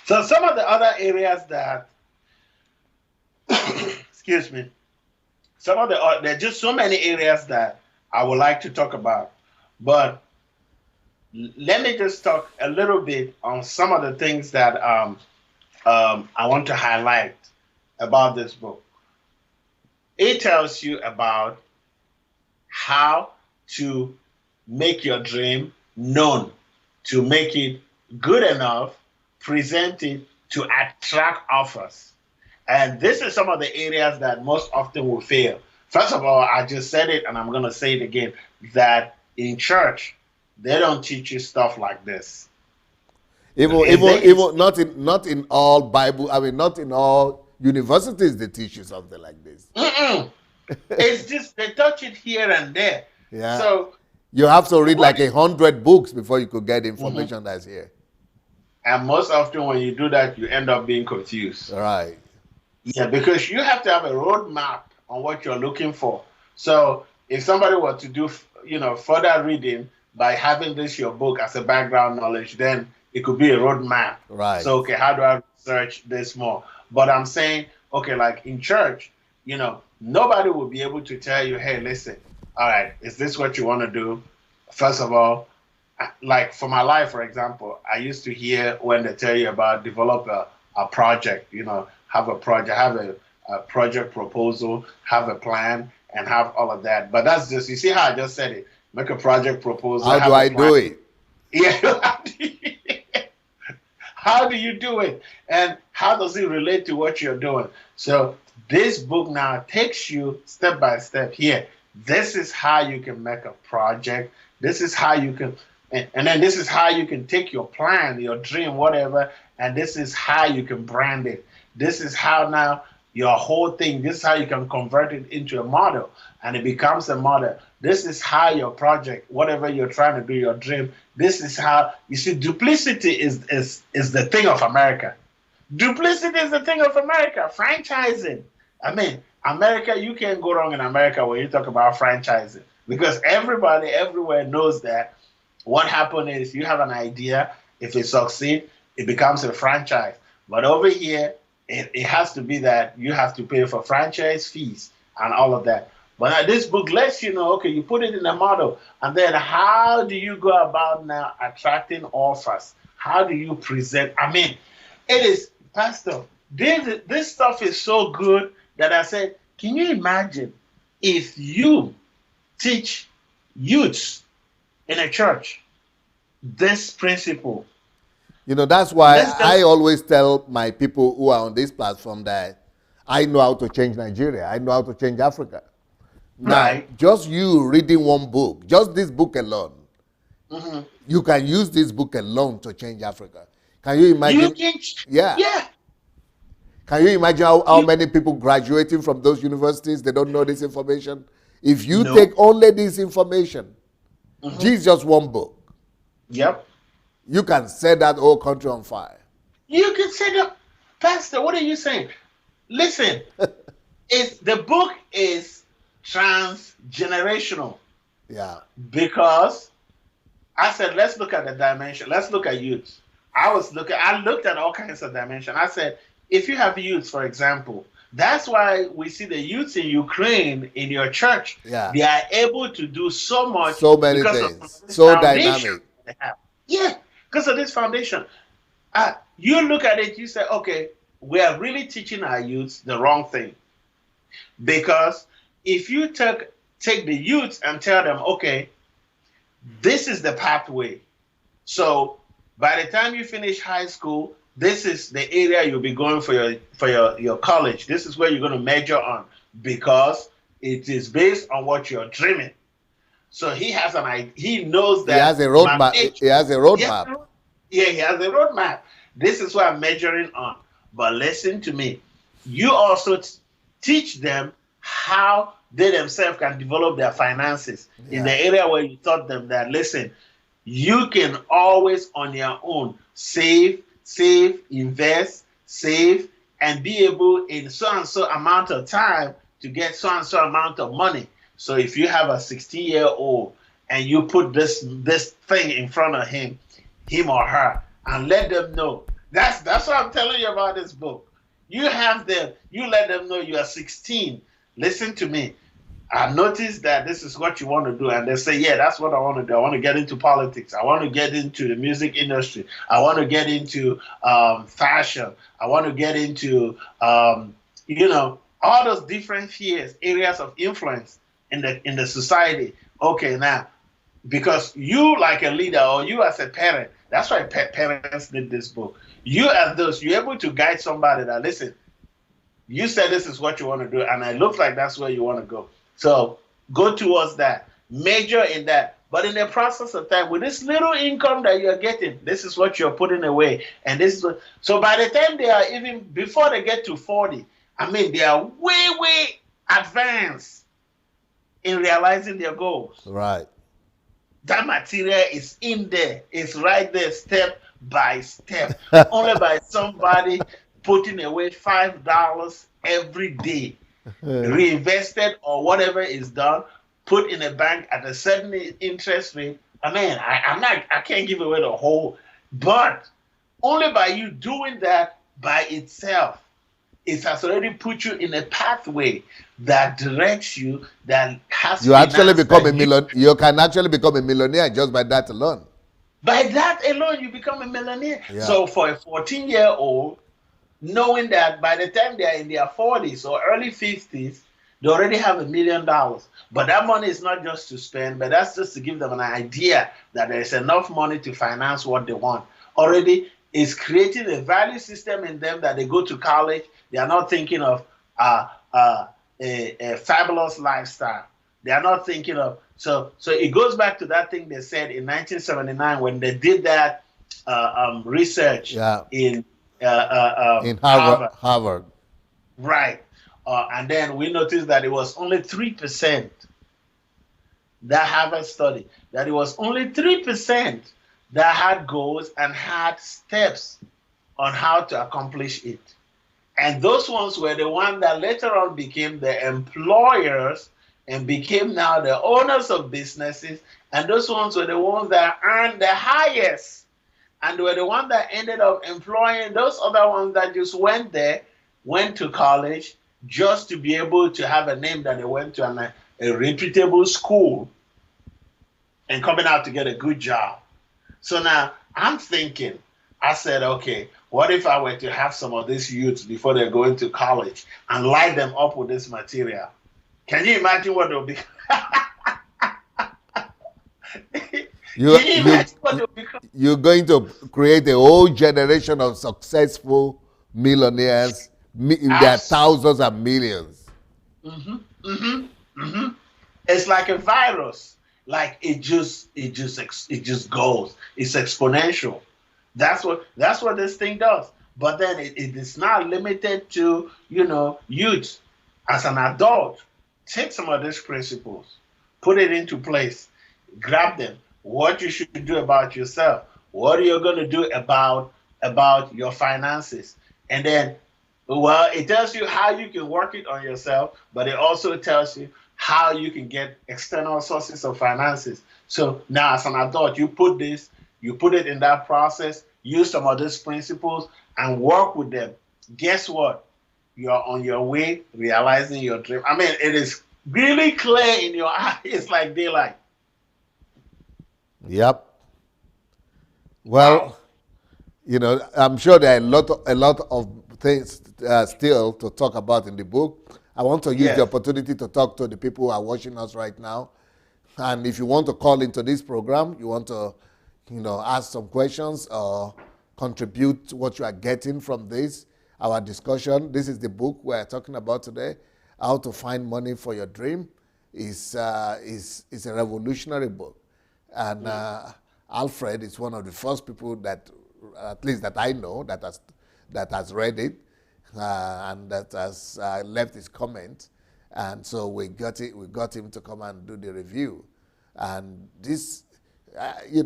So some of the other areas that, excuse me, some of the there are just so many areas that I would like to talk about, but let me just talk a little bit on some of the things that I want to highlight about this book. It tells you about how to make your dream known, to make it good enough, present it to attract offers. And this is some of the areas that most often will fail. First of all, I just said it and I'm going to say it again, that in church, they don't teach you stuff like this. Even not in all Bible, I mean, not in all universities they teach you something like this. It's just they touch it here and there. Yeah. So you have to read like 100 books before you could get information that's here. And most often when you do that, you end up being confused. Right. Yeah, because you have to have a roadmap on what you're looking for. So if somebody were to do, further reading by having this your book as a background knowledge, then it could be a roadmap. Right. So, okay, how do I research this more? But I'm saying, okay, like in church, nobody will be able to tell you, hey, listen, all right, is this what you want to do? First of all, like for my life, for example, I used to hear when they tell you about develop a project, have a project, have a project proposal, have a plan, and have all of that. But that's just, you see how I just said it, make a project proposal. How do I do it? Yeah. How do you do it? And how does it relate to what you're doing? So this book now takes you step by step here. This is how you can make a project. This is how you can, and then this is how you can take your plan, your dream, whatever, and this is how you can brand it. This is how now your whole thing, this is how you can convert it into a model, and it becomes a model. This is how your project, whatever you're trying to do, your dream, this is how, you see, duplicity is the thing of America. Duplicity is the thing of America. Franchising. I mean, America, you can't go wrong in America when you talk about franchising, because everybody everywhere knows that what happened is you have an idea, if it succeeds, it becomes a franchise. But over here, it has to be that you have to pay for franchise fees and all of that. But this book lets you know, okay, you put it in a model, and then how do you go about now attracting offers? How do you present? I mean, it is, Pastor, this stuff is so good that I said, can you imagine if you teach youths in a church this principle? That's why I always tell my people who are on this platform that I know how to change Nigeria. I know how to change Africa. Now, just you reading one book, just this book alone, you can use this book alone to change Africa. Can you imagine? Yeah. Can you imagine how many people graduating from those universities, they don't know this information? If you take only this information, just one book. Yep. You can set that whole country on fire. You can set up, Pastor, what are you saying? Listen, the book is transgenerational. Yeah. Because I said, let's look at the dimension. Let's look at youth. I looked at all kinds of dimension. I said, if you have youth, for example, that's why we see the youth in Ukraine in your church. Yeah. They are able to do so much. So many things. So dynamic. Yeah, because of this foundation. You look at it, you say, okay, we are really teaching our youths the wrong thing. Because if you take the youths and tell them, okay, this is the pathway. So by the time you finish high school, this is the area you'll be going for your college. This is where you're going to major on because it is based on what you're dreaming. So he has an idea. He knows He has that a my roadmap. major, He has a yes, roadmap. yeah, he has a roadmap. This is what I'm measuring on. But listen to me. You also teach them how they themselves can develop their finances in the Yeah. area where you taught them that, listen, you can always on your own save, invest, save, and be able in so and so amount of time to get so and so amount of money. So if you have a 16-year-old and you put this thing in front of him or her, and let them know. That's what I'm telling you about this book. You have them, you let them know you are 16. Listen to me. I noticed that this is what you want to do, and they say, "Yeah, that's what I want to do. I want to get into politics. I want to get into the music industry. I want to get into fashion. I want to get into all those different spheres, areas of influence in the society." Okay, now because you like a leader or you as a parent, that's why parents need this book. You as those, you're able to guide somebody that, listen, you said this is what you want to do, and it looks like that's where you want to go. So go towards that, major in that. But in the process of time, with this little income that you're getting, this is what you're putting away. And this is what, so by the time they are even before they get to 40, I mean, they are way, way advanced in realizing their goals. Right. That material is in there. It's right there, step by step. Only by somebody putting away $5 every day, reinvested or whatever is done, put in a bank at a certain interest rate. I mean, I can't give away the whole, but only by you doing that by itself, it has already put you in a pathway that directs you, that has You actually finance become that a million. You can actually become a millionaire just by that alone. by that alone, you become a millionaire. Yeah. So for a 14-year-old, knowing that by the time they are in their 40s or early 50s, they already have $1 million. But that money is not just to spend, but that's just to give them an idea that there is enough money to finance what they want. Already, it's creating a value system in them that they go to college. They are not thinking of uh, uh, a fabulous lifestyle. They are not thinking of so it goes back to that thing they said in 1979 when they did that research Yeah. in In Harvard. Harvard, Harvard. right? And then we noticed that it was only 3%, that Harvard study, that it was only 3% that had goals and had steps on how to accomplish it. And those ones were the ones that later on became the employers and became now the owners of businesses. And those ones were the ones that earned the highest. And they were the ones that ended up employing those other ones that just went there, went to college, just to be able to have a name that they went to a reputable school and coming out to get a good job. So now I'm thinking, I said, okay, what if I were to have some of these youths before they're going to college and light them up with this material? Can you imagine what they'll be? You, Can you you, imagine what they'll become? you're going to create a whole generation of successful millionaires. There are Absolutely. thousands and millions. Mm-hmm, mm-hmm, mm-hmm. It's like a virus. Like it just goes. It's exponential. That's what this thing does. But then it is not limited to youth. As an adult, take some of these principles, put it into place, grab them. What you should do about yourself. What are you going to do about your finances? And then, well, it tells you how you can work it on yourself, but it also tells you how you can get external sources of finances. So now, as an adult, you put it in that process, use some of these principles, and work with them. Guess what? You're on your way realizing your dream. I mean, it is really clear in your eyes. It's like daylight. Yep. Wow. Well, I'm sure there are a lot of things still to talk about in the book. I want to use the Yes. opportunity to talk to the people who are watching us right now. And if you want to call into this program, you want to, ask some questions or contribute what you are getting from this, our discussion. This is the book we're talking about today. How to Find Money for Your Dream is a revolutionary book. And Alfred is one of the first people that, at least that I know, that has read it and that has left his comment. And so we got him to come and do the review. And this, you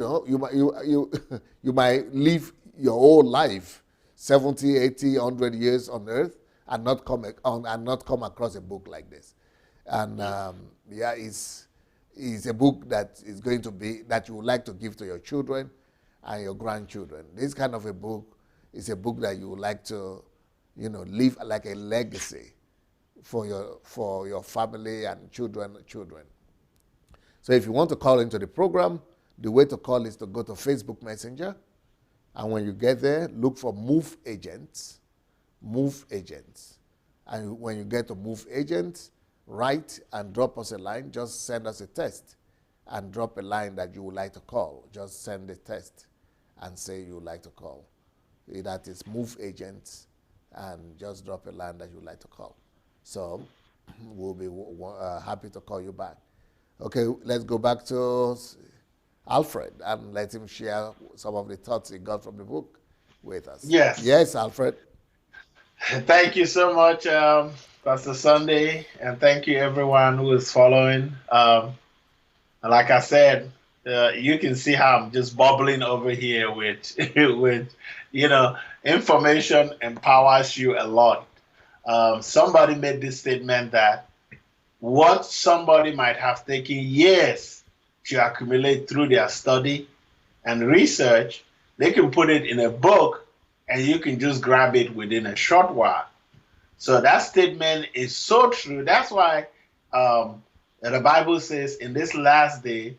might live your whole life, 70, 80, 100 years on earth, and not come across a book like this. And it's a book that is going to be that you would like to give to your children and your grandchildren. This kind of a book is a book that you would like to, leave like a legacy for your family and children. So if you want to call into the program, the way to call is to go to Facebook Messenger, and when you get there, look for Move Agents. Move Agents. And when you get to Move Agents, write and drop us a line. Just send us a text and drop a line that you would like to call. Just send a text and say you would like to call. That is Move Agents, and just drop a line that you would like to call. So we'll be happy to call you back. Okay, let's go back to Alfred and let him share some of the thoughts he got from the book with us. Yes. Yes, Alfred. Thank you so much, Pastor Sunday, and thank you everyone who is following. And like I said, you can see how I'm just bubbling over here with, with information empowers you a lot. Somebody made this statement that what somebody might have taken years to accumulate through their study and research, they can put it in a book and you can just grab it within a short while. So that statement is so true. That's why the Bible says in this last day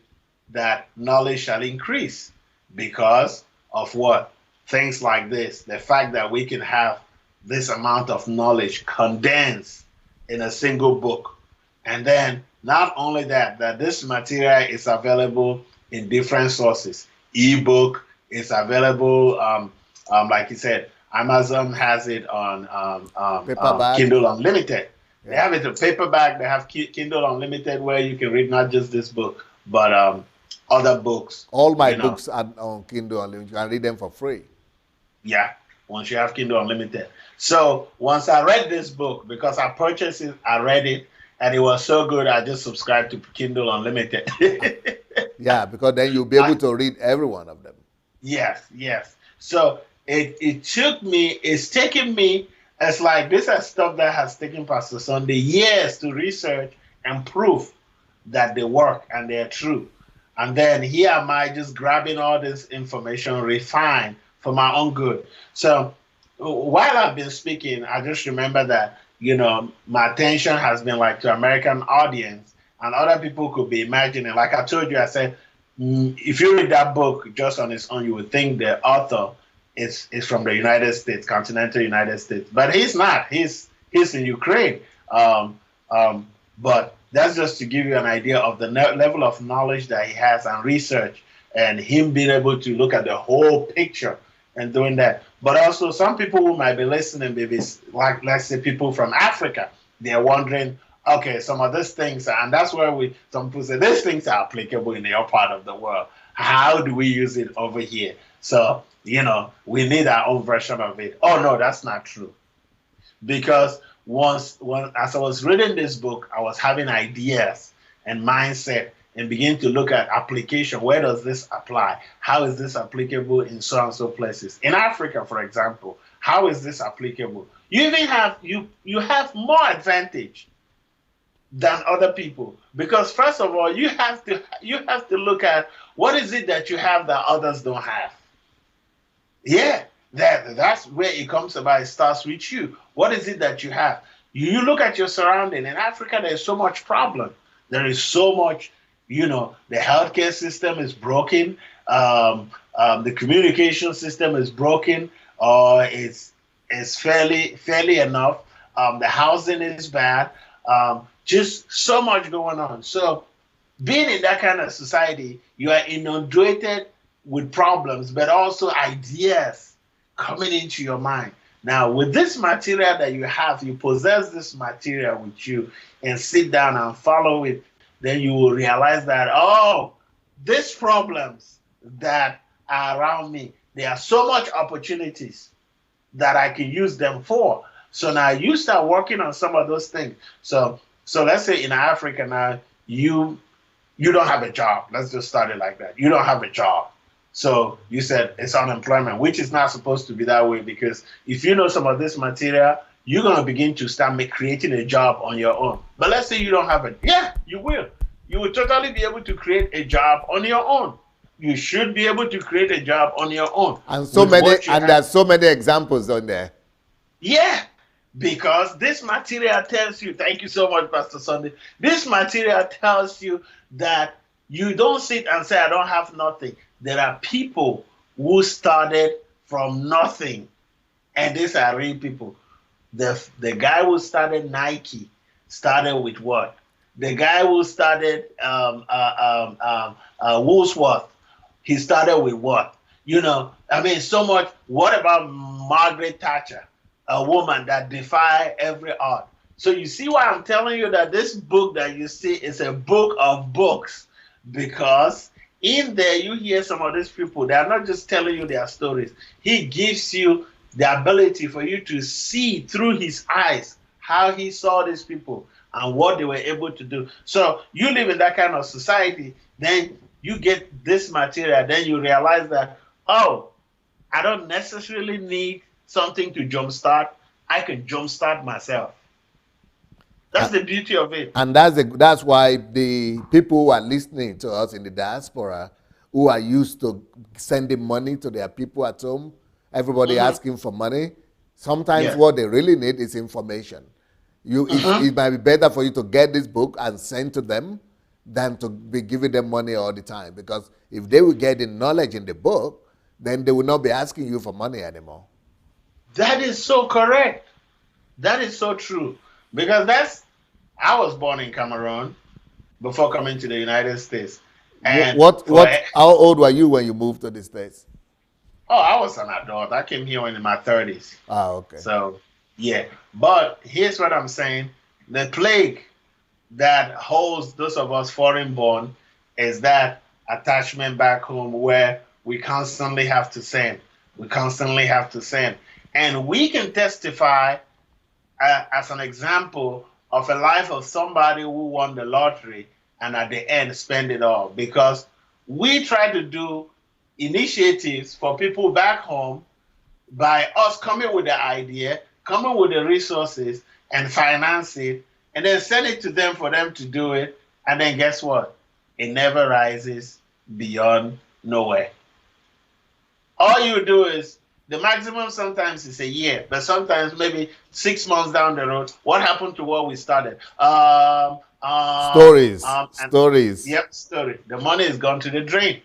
that knowledge shall increase because of what? Things like this. The fact that we can have this amount of knowledge condensed in a single book. And then not only that this material is available in different sources. Ebook is available, like you said, Amazon has it on Paperback. Kindle Unlimited. Yeah. They have it in paperback. They have Kindle Unlimited where you can read not just this book, but other books. All my books are on Kindle Unlimited. You can read them for free. Yeah, once you have Kindle Unlimited. So once I read this book, because I purchased it, I read it, and it was so good, I just subscribed to Kindle Unlimited. Yeah, because then you'll be able to read every one of them. Yes. So it's taken me, it's like this is stuff that has taken Pastor Sunday years to research and prove that they work and they're true. And then here am I just grabbing all this information refined for my own good. So while I've been speaking, I just remember that, my attention has been like to American audience, and other people could be imagining, like I told you, I said, if you read that book just on its own, you would think the author is from the United States, continental United States. But he's not. He's in Ukraine. But that's just to give you an idea of the level of knowledge that he has and research, and him being able to look at the whole picture and doing that. But also some people who might be listening, maybe like, let's say, people from Africa, they're wondering, okay, some of these things, and that's where some people say these things are applicable in your part of the world. How do we use it over here? So, we need our own version of it. Oh, no, that's not true. Because as I was reading this book, I was having ideas and mindset and begin to look at application. Where does this apply? How is this applicable in so and so places? In Africa, for example, how is this applicable? You even have you have more advantage than other people, because first of all, you have to look at what is it that you have that others don't have. Yeah, that's where it comes about. It starts with you. What is it that you have? You look at your surrounding. In Africa, there's so much problem. There is so much The healthcare system is broken, the communication system is broken, or it's fairly enough. The housing is bad. Just so much going on. So being in that kind of society, you are inundated with problems, but also ideas coming into your mind. Now, with this material that you have, you possess this material with you and sit down and follow it, then you will realize that, oh, these problems that are around me, there are so much opportunities that I can use them for. So now you start working on some of those things. So let's say in Africa now, you don't have a job. Let's just start it like that. You don't have a job. So you said it's unemployment, which is not supposed to be that way, because if you know some of this material, you're going to begin to start creating a job on your own. But let's say you don't have it. Yeah, you will. You will totally be able to create a job on your own. You should be able to create a job on your own And so with many, what you and have. there's so many examples on there. Yeah, because this material tells you, thank you so much, Pastor Sunday. This material tells you that you don't sit and say, I don't have nothing. There are people who started from nothing, and these are real people. The guy who started Nike started with what? The guy who started Woolsworth, he started with what? I mean, so much. What about Margaret Thatcher, a woman that defied every odds? So you see why I'm telling you that this book that you see is a book of books, because in there you hear some of these people. They are not just telling you their stories. He gives you the ability for you to see through his eyes how he saw these people and what they were able to do. So you live in that kind of society, then you get this material, then you realize that, oh, I don't necessarily need something to jumpstart. I can jumpstart myself. That's the beauty of it. And that's why the people who are listening to us in the diaspora, who are used to sending money to their people at home, everybody Mm-hmm. asking for money, sometimes Yes. what they really need is information. Mm-hmm. It might be better for you to get this book and send to them than to be giving them money all the time. Because if they will get the knowledge in the book, then they will not be asking you for money anymore. That is so correct. That is so true. Because I was born in Cameroon before coming to the United States. And How old were you when you moved to the States? oh, I was an adult. I came here in my 30s. Ah, okay. So, yeah. But here's what I'm saying. The plague that holds those of us foreign born is that attachment back home where we constantly have to send. We constantly have to send. And we can testify as an example of a life of somebody who won the lottery and at the end spend it all, because we try to do initiatives for people back home by us coming with the idea, coming with the resources and finance it, and then send it to them for them to do it. And then guess what? It never rises beyond nowhere. All you do is the maximum sometimes is a year, but sometimes maybe 6 months down the road, what happened to what we started? And Stories. yep, story. The money is gone to the drain.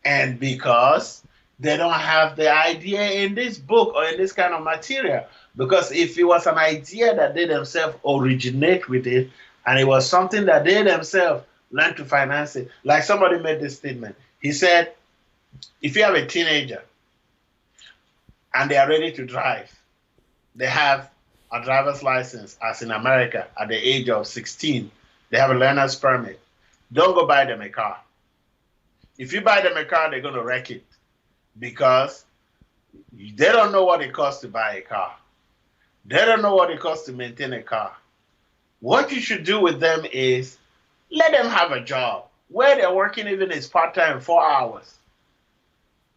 And because they don't have the idea in this book or in this kind of material. Because if it was an idea that they themselves originate with it, and it was something that they themselves learned to finance it, like somebody made this statement. He said, if you have a teenager and they are ready to drive, they have a driver's license, as in America, at the age of 16, they have a learner's permit. Don't go buy them a car. If you buy them a car, they're going to wreck it, because they don't know what it costs to buy a car. They don't know what it costs to maintain a car. What you should do with them is let them have a job where they're working, even if it's part-time, 4 hours,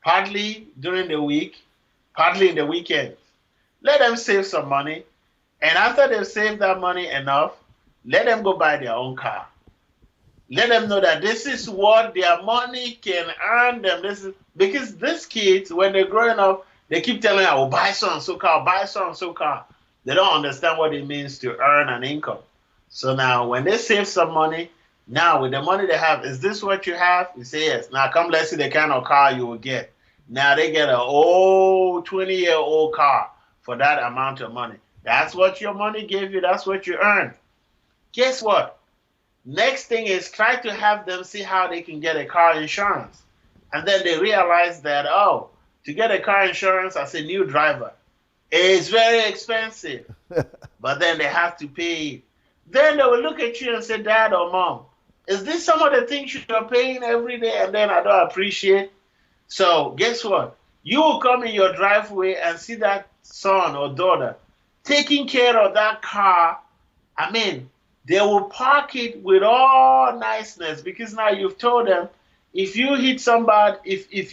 partly during the week, partly in the weekends. Let them save some money, and after they've saved that money enough, let them go buy their own car. Let them know that this is what their money can earn them. This is because these kids, when they're growing up, they keep telling you, "Oh, buy so and so car, buy so and so car." They don't understand what it means to earn an income. So now, when they save some money, Now, with the money they have, is this what you have? You say yes. Now, come, let's see the kind of car you will get. Now, they get an old 20-year-old car for that amount of money. That's what your money gave you. That's what you earned. Guess what? Next thing is try to have them see how they can get a car insurance. And then they realize that, oh, to get a car insurance as a new driver is very expensive. But then they have to pay it. Then they will look at you and say, Dad or Mom, is this some of the things you're paying every day and then I don't appreciate? So guess what? You will come in your driveway and see that son or daughter taking care of that car. I mean, they will park it with all niceness because now you've told them if you hit somebody, if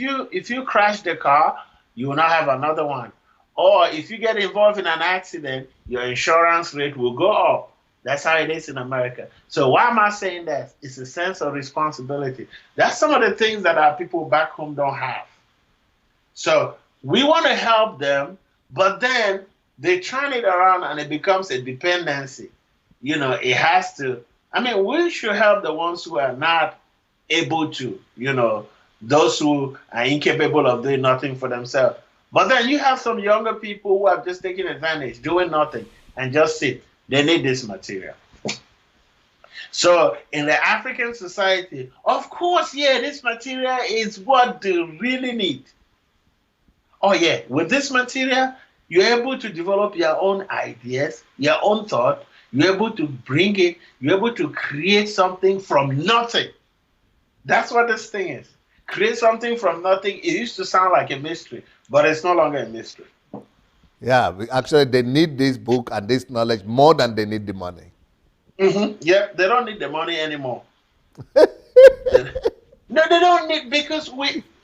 you crash the car, you will not have another one. Or if you get involved in an accident, your insurance rate will go up. That's how it is in America. So why am I saying that? It's a sense of responsibility. That's some of the things that our people back home don't have. So we want to help them, but then they turn it around and it becomes a dependency. It has to. I mean, we should help the ones who are not able to, those who are incapable of doing nothing for themselves. But then you have some younger people who have just taken advantage, doing nothing, and just sit. They need this material. So in the African society, of course, yeah, this material is what they really need. Oh yeah, with this material, you're able to develop your own ideas, your own thought. You're able to bring it. You're able to create something from nothing. That's what this thing is. Create something from nothing. It used to sound like a mystery, but it's no longer a mystery. Yeah, actually, they need this book and this knowledge more than they need the money. Yep, they don't need the money anymore. No, they don't need because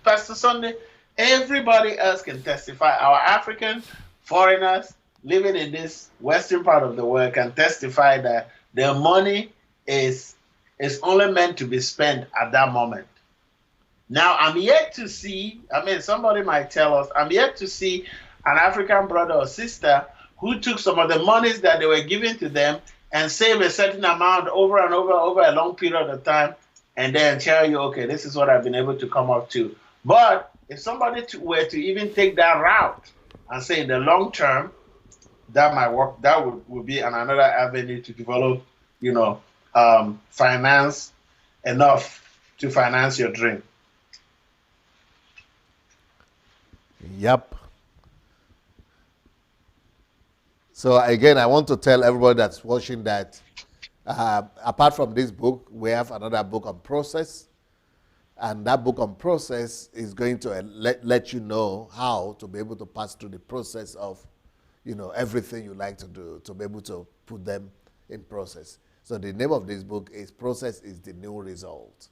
Pastor Sunday, everybody else can testify. Our African foreigners living in this western part of the world can testify that their money is only meant to be spent at that moment. Now, I'm yet to see, I mean, somebody might tell us, I'm yet to see an African brother or sister who took some of the monies that they were giving to them and save a certain amount over and over a long period of time and then tell you, okay, this is what I've been able to come up to. But if somebody were to even take that route and say in the long term, that might work, that would be another avenue to develop, finance enough to finance your dream. Yep. So again, I want to tell everybody that's watching that apart from this book, we have another book on process. And that book on process is going to let you know how to be able to pass through the process of, everything you like to do, to be able to put them in process. So the name of this book is Process is the New Result.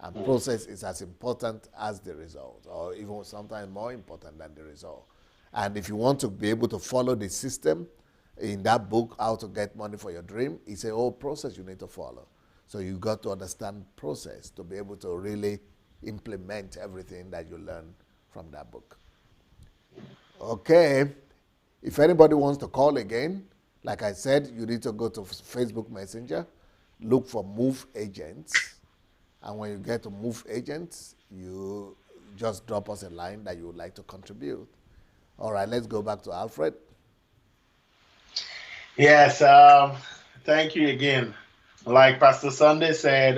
And process is as important as the result, or even sometimes more important than the result. And if you want to be able to follow the system in that book, How to Get Money for Your Dream, it's a whole process you need to follow. So you got to understand process to be able to really implement everything that you learn from that book. Okay. If anybody wants to call again, like I said, you need to go to Facebook Messenger, look for Move Agents. And when you get to Move Agents, you just drop us a line that you would like to contribute. All right, let's go back to Alfred. Yes, thank you again. Like Pastor Sunday said,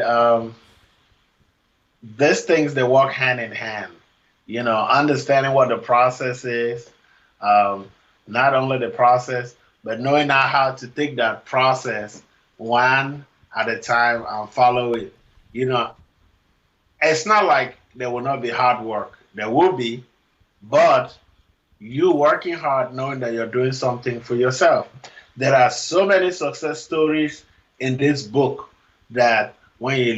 these things they work hand in hand. Understanding what the process is, not only the process, but knowing how to take that process one at a time and follow it. You know, it's not like there will not be hard work. There will be, but you working hard knowing that you're doing something for yourself. There are so many success stories in this book that when you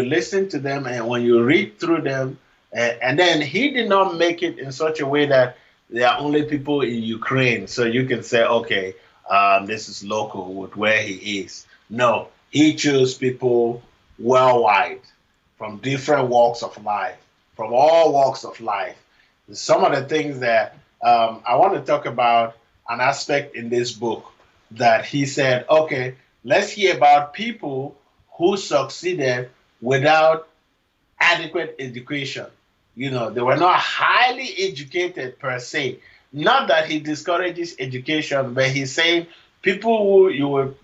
listen to them and when you read through them, and then he did not make it in such a way that there are only people in Ukraine. So you can say, okay, this is local with where he is. No, he chose people worldwide from different walks of life, from all walks of life. Some of the things that I want to talk about an aspect in this book that he said, okay, let's hear about people who succeeded without adequate education. They were not highly educated per se. Not that he discourages education, but he's saying people who you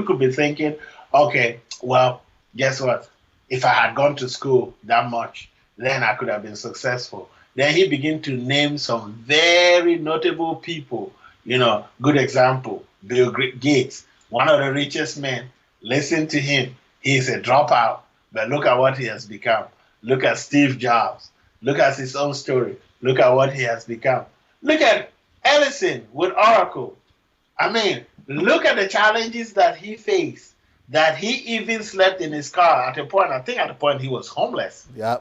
could be thinking, okay, well, guess what? If I had gone to school that much, then I could have been successful. Then he began to name some very notable people. Good example, Bill Gates, one of the richest men. Listen to him. He's a dropout, but look at what he has become. Look at Steve Jobs. Look at his own story. Look at what he has become. Look at Ellison with Oracle. I mean, look at the challenges that he faced, that he even slept in his car at a point. I think at a point he was homeless. Yeah.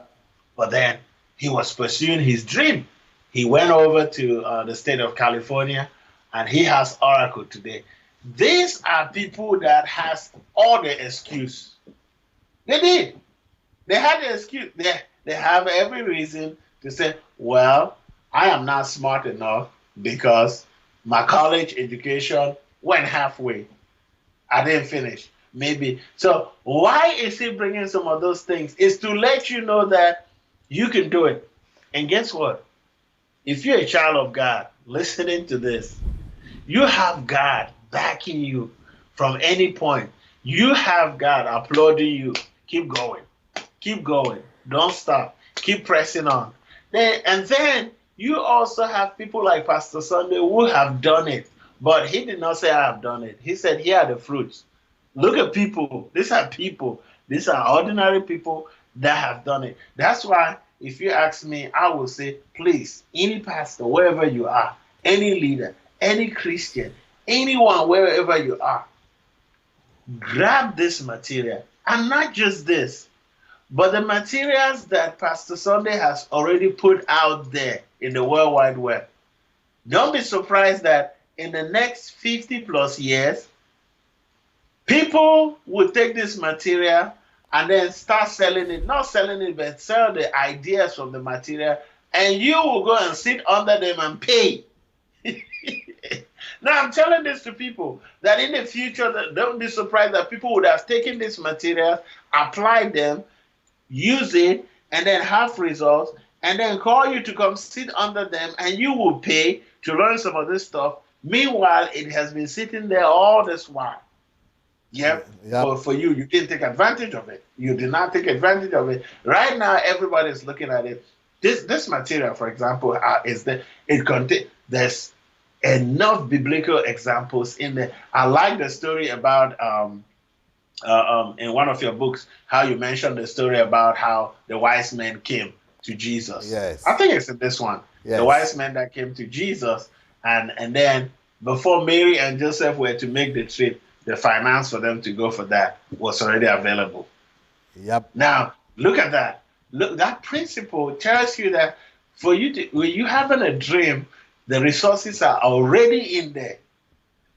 But then he was pursuing his dream. He went over to the state of California, and he has Oracle today. These are people that has all the excuse. They did. They had the excuse. They have every reason to say, well, I am not smart enough because my college education went halfway. I didn't finish. Maybe. So why is he bringing some of those things? It's to let you know that you can do it. And guess what? If you're a child of God listening to this, you have God backing you from any point. You have God applauding you. Keep going. Keep going. Don't stop. Keep pressing on. Then you also have people like Pastor Sunday who have done it. But he did not say, I have done it. He said, here are the fruits. Look at people. These are people. These are ordinary people that have done it. That's why, if you ask me, I will say, please, any pastor, wherever you are, any leader, any Christian, anyone, wherever you are, grab this material. And not just this, but the materials that Pastor Sunday has already put out there in the World Wide Web. Don't be surprised that in the next 50 plus years, people will take this material and then start selling it. Not selling it, but sell the ideas from the material. And you will go and sit under them and pay. Now, I'm telling this to people that in the future, don't be surprised that people would have taken this material, applied them, use it, and then have results, and then call you to come sit under them, and you will pay to learn some of this stuff. Meanwhile, it has been sitting there all this while. Yep. For you, you didn't take advantage of it. You did not take advantage of it. Right now, everybody's looking at it. This material, for example, there's enough biblical examples in there. I like the story about in one of your books, how you mentioned the story about how the wise men came to Jesus. Yes. I think it's in this one. Yes. The wise men that came to Jesus, and then before Mary and Joseph were to make the trip, the finance for them to go for that was already available. Yep. Now, look at that. Look, that principle tells you that when you having a dream, the resources are already in there.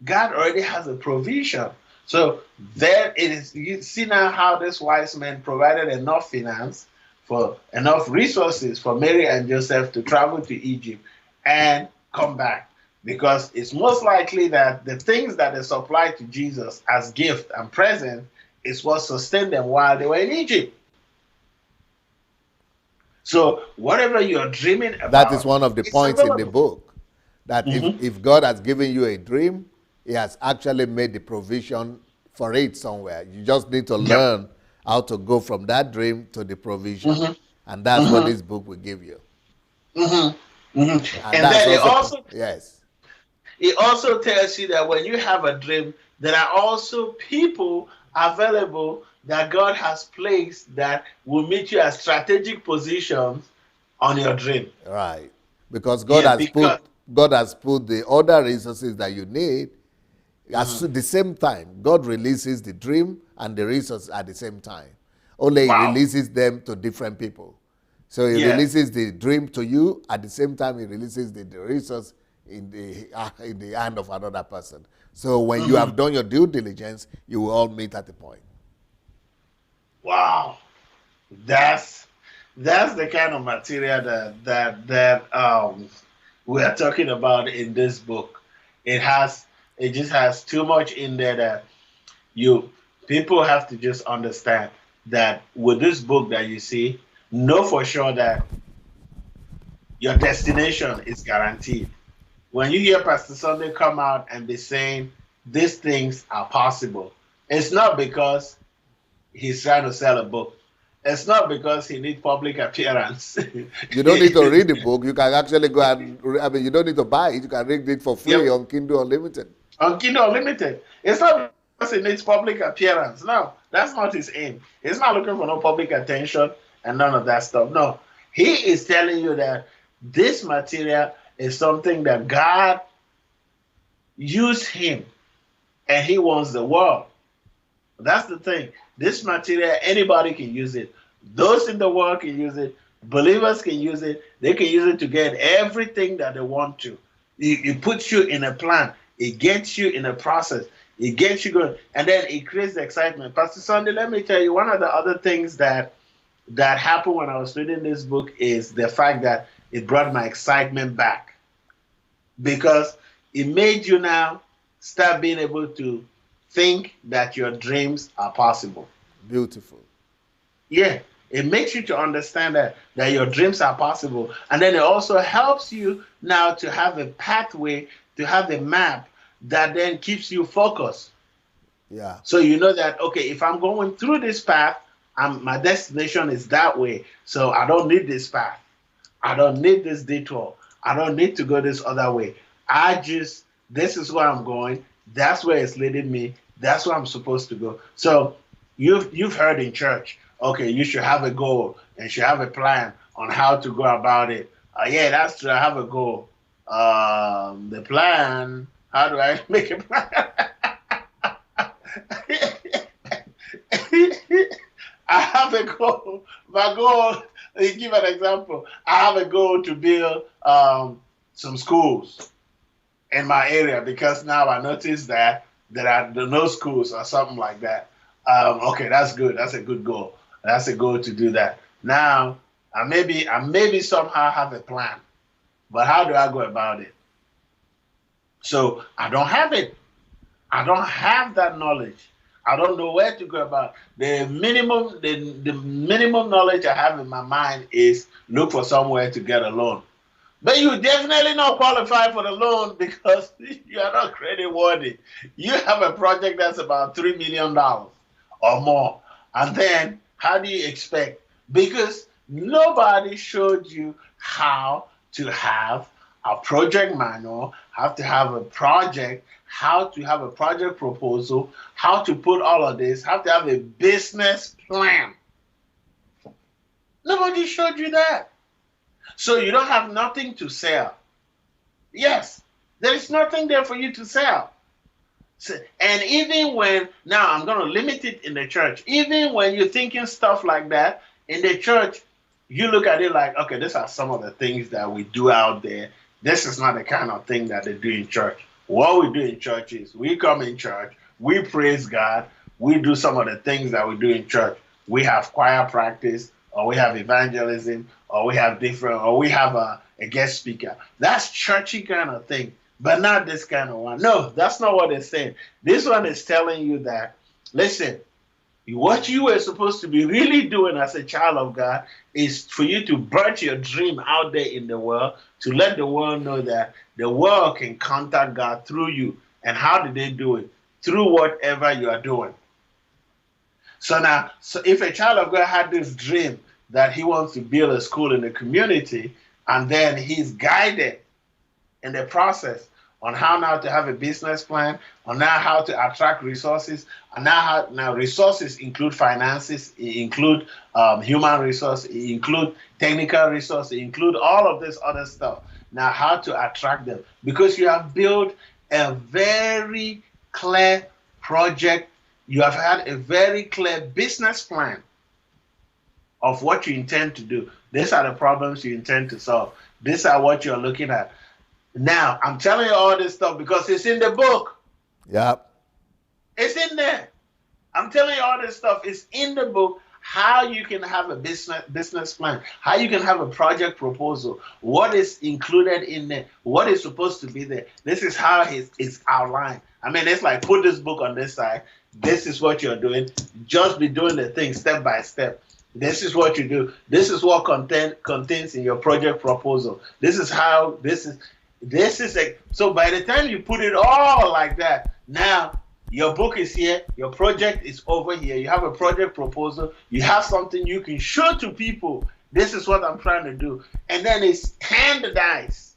God already has a provision. So there it is. You see now how this wise man provided enough finance for enough resources for Mary and Joseph to travel to Egypt and come back. Because it's most likely that the things that they supplied to Jesus as gift and present is what sustained them while they were in Egypt. So whatever you're dreaming about, that is one of the points in the book. That if God has given you a dream, he has actually made the provision for it somewhere. You just need to learn how to go from that dream to the provision. And that's what this book will give you. And then it also tells you that when you have a dream, there are also people available that God has placed that will meet you at strategic positions on your dream. Right. Because God has put the other resources that you need at the same time. God releases the dream and the resource at the same time. Only he releases them to different people. So he releases the dream to you, at the same time he releases the resource in the hand of another person. So when you have done your due diligence, you will all meet at the point. Wow. That's the kind of material that we are talking about in this book. It just has too much in there that you People have to just understand that with this book that you see, know for sure that your destination is guaranteed. When you hear Pastor Sunday come out and be saying these things are possible, it's not because he's trying to sell a book. It's not because he needs public appearance. You don't need to read the book. You can actually go and, I mean, you don't need to buy it. You can read it for free Yep, on Kindle Unlimited. on Kindle Unlimited. It's not because he needs public appearance. No, that's not his aim. He's not looking for no public attention and none of that stuff. No, he is telling you that this material is something that God used him and he wants the world. That's the thing. This material, anybody can use it. Those in the world can use it. Believers can use it. They can use it to get everything that they want to. It puts you in a plan. It gets you in a process. It gets you going. And then it creates excitement. Pastor Sunday, let me tell you, one of the other things that happened when I was reading this book is the fact that it brought my excitement back. Because it made you now start being able to think that your dreams are possible. Beautiful. Yeah, it makes you to understand that your dreams are possible. And then it also helps you now to have a pathway, to have a map that then keeps you focused. Yeah. So you know that, okay, if I'm going through this path, my destination is that way. So I don't need this path. I don't need this detour. I don't need to go this other way. This is where I'm going. That's where it's leading me. That's where I'm supposed to go. So you've heard in church, okay, you should have a goal and you should have a plan on how to go about it. Yeah, that's true. I have a goal. The plan, how do I make a plan? I have a goal. My goal, let me give an example. I have a goal to build some schools in my area because now I noticed that there are no schools or something like that. Okay, that's good. That's a good goal. That's a goal to do that. Now, I maybe somehow have a plan, but how do I go about it? So I don't have it. I don't have that knowledge. I don't know where to go about. The minimum knowledge I have in my mind is look for somewhere to get a loan. But you definitely not qualify for the loan because you are not credit worthy. You have a project that's about $3 million or more. And then how do you expect? Because nobody showed you how to have a project manual, how to have a project, how to have a project proposal, how to put all of this, how to have a business plan. Nobody showed you that. So you don't have nothing to sell. Yes, there is nothing there for you to sell. So, and even when, now I'm going to limit it in the church, even when you're thinking stuff like that, in the church, you look at it like, okay, these are some of the things that we do out there. This is not the kind of thing that they do in church. What we do in church is we come in church, we praise God, we do some of the things that we do in church. We have choir practice, or we have evangelism, or we have a guest speaker. That's churchy kind of thing, but not this kind of one. No, that's not what it's saying. This one is telling you that, listen, what you were supposed to be really doing as a child of God is for you to birth your dream out there in the world, to let the world know that the world can contact God through you. And how did they do it? Through whatever you are doing. So now, if a child of God had this dream that he wants to build a school in the community, and then he's guided in the process on how now to have a business plan, on now how to attract resources, and now resources include finances, include human resources, include technical resources, include all of this other stuff. Now how to attract them, because you have built a very clear project. You have had a very clear business plan of what you intend to do. These are the problems you intend to solve. These are what you're looking at. Now, I'm telling you all this stuff because it's in the book. Yep. It's in there. I'm telling you all this stuff. It's in the book, how you can have a business plan, how you can have a project proposal, what is included in there, what is supposed to be there. This is how it's outlined. I mean, it's like put this book on this side, This is what you're doing. Just be doing the thing step by step. This is what you do. This is what contains in your project proposal. This is how this is a, so by the time you put it all like that, now your book is here, your project is over here. You have a project proposal, you have something you can show to people. This is what I'm trying to do. And then it's standardized.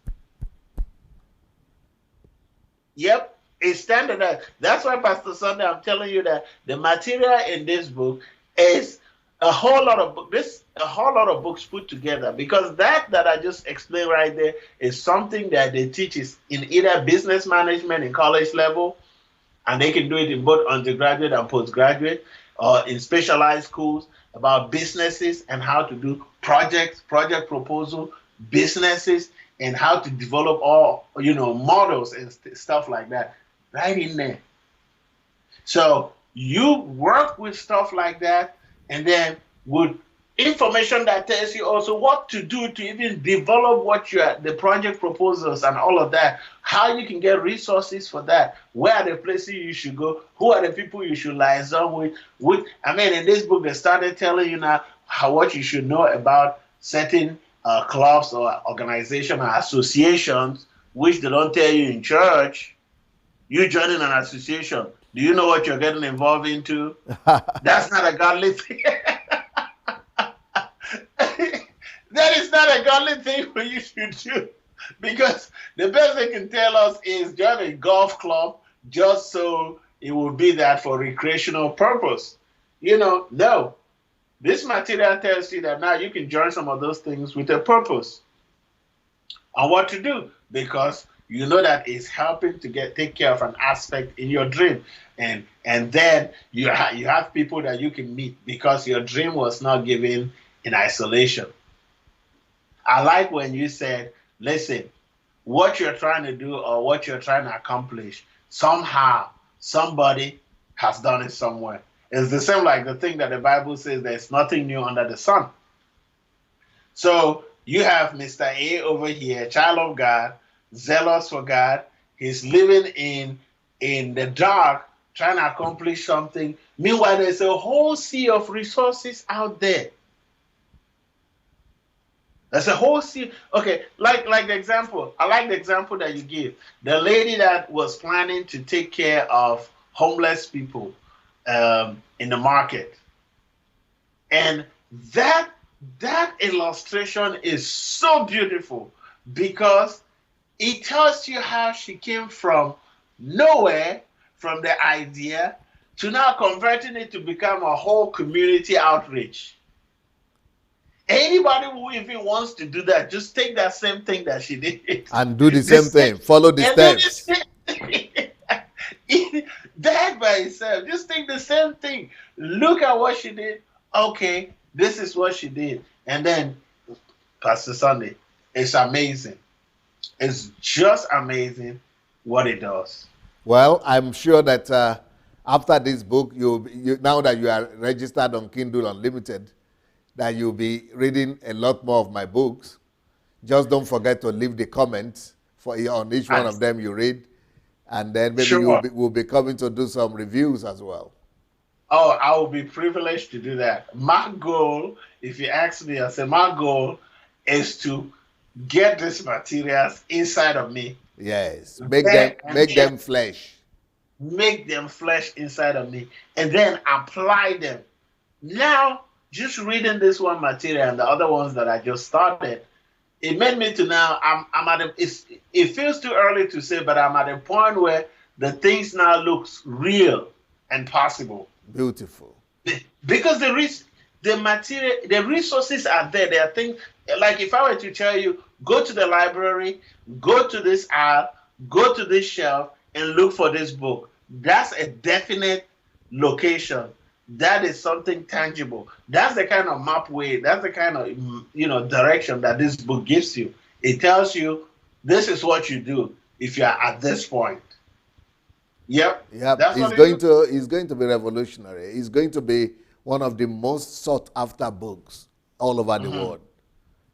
Yep, it's standardized. That's why, Pastor Sunday, I'm telling you that the material in this book is a whole lot of books put together, because that I just explained right there is something that they teach is in either business management in college level, and they can do it in both undergraduate and postgraduate, or in specialized schools about businesses and how to do projects, project proposal, businesses, and how to develop all models and stuff like that right in there. So you work with stuff like that, and then with information that tells you also what to do to even develop the project proposals and all of that, how you can get resources for that, where are the places you should go, who are the people you should liaison with. I mean, in this book, they started telling you now what you should know about certain clubs or organizations or associations, which they don't tell you in church. You joining an association, do you know what you're getting involved into? That's not a godly thing. That is not a godly thing for you to do, because the best they can tell us is join a golf club just so it will be that for recreational purpose. No. This material tells you that now you can join some of those things with a purpose and what to do, because you know that it's helping to take care of an aspect in your dream, and then you have people that you can meet, because your dream was not given in isolation. I like when you said, listen, what you're trying to do or what you're trying to accomplish, somehow somebody has done it somewhere. It's the same like the thing that the Bible says, there's nothing new under the sun. So you have Mr. A over here, child of God, zealous for God. He's living in the dark, trying to accomplish something. Meanwhile, there's a whole sea of resources out there. There's a whole sea. Okay, like the example. I like the example that you give. The lady that was planning to take care of homeless people in the market, and that illustration is so beautiful, because it tells you how she came from nowhere, from the idea, to now converting it to become a whole community outreach. Anybody who even wants to do that, just take that same thing that she did and do the same thing. Follow the steps. That by itself, just take the same thing. Look at what she did. Okay, this is what she did. And then, Pastor Sunday, it's amazing. It's just amazing what it does. Well, I'm sure that after this book, now that you are registered on Kindle Unlimited, that you'll be reading a lot more of my books. Just don't forget to leave the comments on each one of them you read. And then maybe we'll be coming to do some reviews as well. Oh, I will be privileged to do that. My goal, if you ask me, I say my goal is to get these materials inside of me. Yes, make them flesh. Make them flesh inside of me, and then apply them. Now, just reading this one material and the other ones that I just started, it made me to now, I'm at it feels too early to say, but I'm at a point where the things now looks real and possible. Beautiful. Because the material, the resources are there. There are things, like if I were to tell you, go to the library, go to this aisle, go to this shelf, and look for this book. That's a definite location. That is something tangible. That's the kind of map way. That's the kind of direction that this book gives you. It tells you this is what you do if you are at this point. Yep. That's it's going to be revolutionary. It's going to be one of the most sought after books all over the world.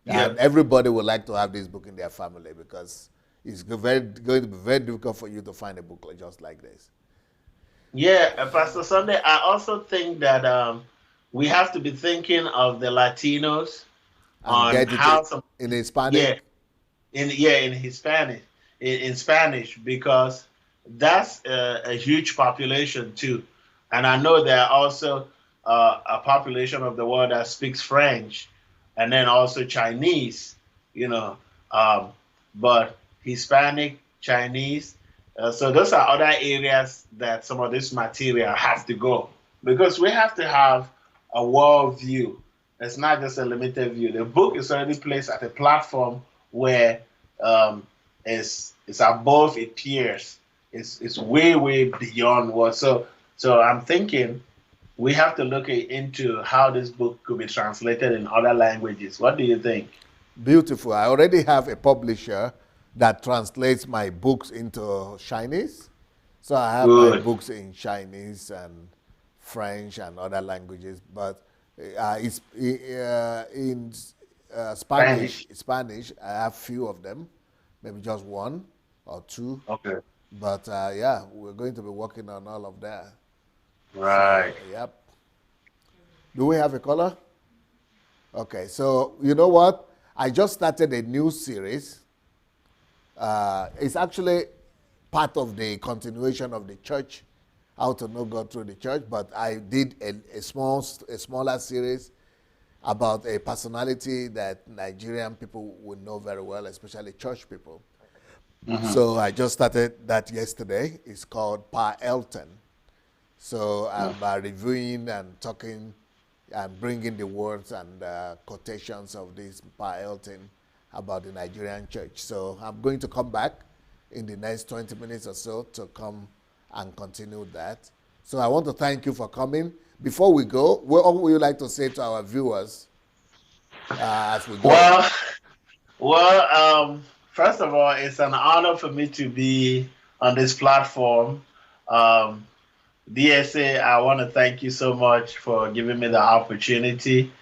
And everybody would like to have this book in their family, because it's going to be very difficult for you to find a book just like this. Yeah, Pastor Sunday, I also think that we have to be thinking of the Latinos And on get it how some, in yeah, Hispanic. in Hispanic, in Spanish, because that's a huge population too, and I know there are also a population of the world that speaks French, and then also Chinese, you know, um, but Hispanic, Chinese, so those are other areas that some of this material has to go, because we have to have a world view. It's not just a limited view. The book is already placed at a platform where um, it's above its peers. It's way beyond what. So I'm thinking we have to look into how this book could be translated in other languages. What do you think? Beautiful. I already have a publisher that translates my books into Chinese. So I have my Good. books in Chinese and French and other languages, but it's in Spanish. Spanish. Spanish, I have few of them, maybe just one or two. Okay. But yeah, we're going to be working on all of that. Right. So, yep. Do we have a caller? Okay, so you know what? I just started a new series. It's actually part of the continuation of the church, how to know God through the church. But I did a smaller series about a personality that Nigerian people would know very well, especially church people. Mm-hmm. So I just started that yesterday. It's called Pa Elton. So I'm reviewing and talking and bringing the words and quotations of this Pa Elton about the Nigerian church. So I'm going to come back in the next 20 minutes or so to come and continue that. So I want to thank you for coming. Before we go, what would you like to say to our viewers as we go? Well, well, first of all, it's an honor for me to be on this platform. Um, DSA, I want to thank you so much for giving me the opportunity.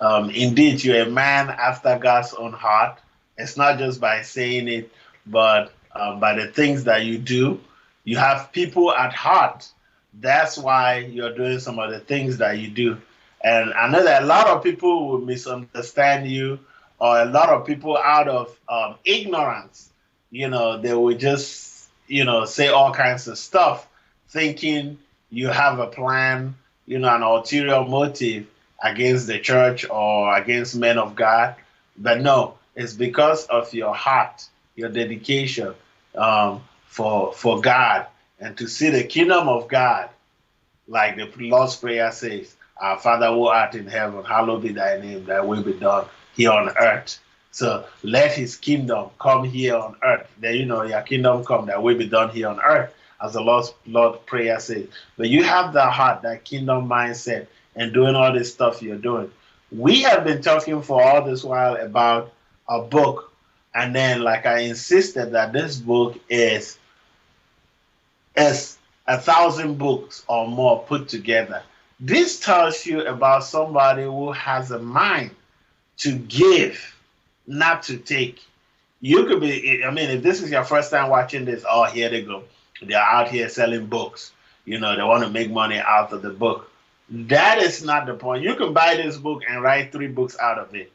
Indeed, you're a man after God's own heart. It's not just by saying it, but by the things that you do. You have people at heart. That's why you're doing some of the things that you do. And I know that a lot of people will misunderstand you, or a lot of people out of ignorance, they will just, say all kinds of stuff, thinking you have a plan, an ulterior motive against the church or against men of God. But no, it's because of your heart, your dedication for God, and to see the kingdom of God, like the Lord's Prayer says, Our Father who art in heaven, hallowed be thy name, thy will be done here on earth. So let his kingdom come here on earth. Then your kingdom come, that will be done here on earth, as the Lord Prayer says. But you have that heart, that kingdom mindset, and doing all this stuff you're doing. We have been talking for all this while about a book. And then, like I insisted, that this book is 1,000 books or more put together. This tells you about somebody who has a mind to give, not to take. You could be, I mean, if this is your first time watching this, oh, here they go. They're out here selling books. They want to make money out of the book. That is not the point. You can buy this book and write 3 books out of it,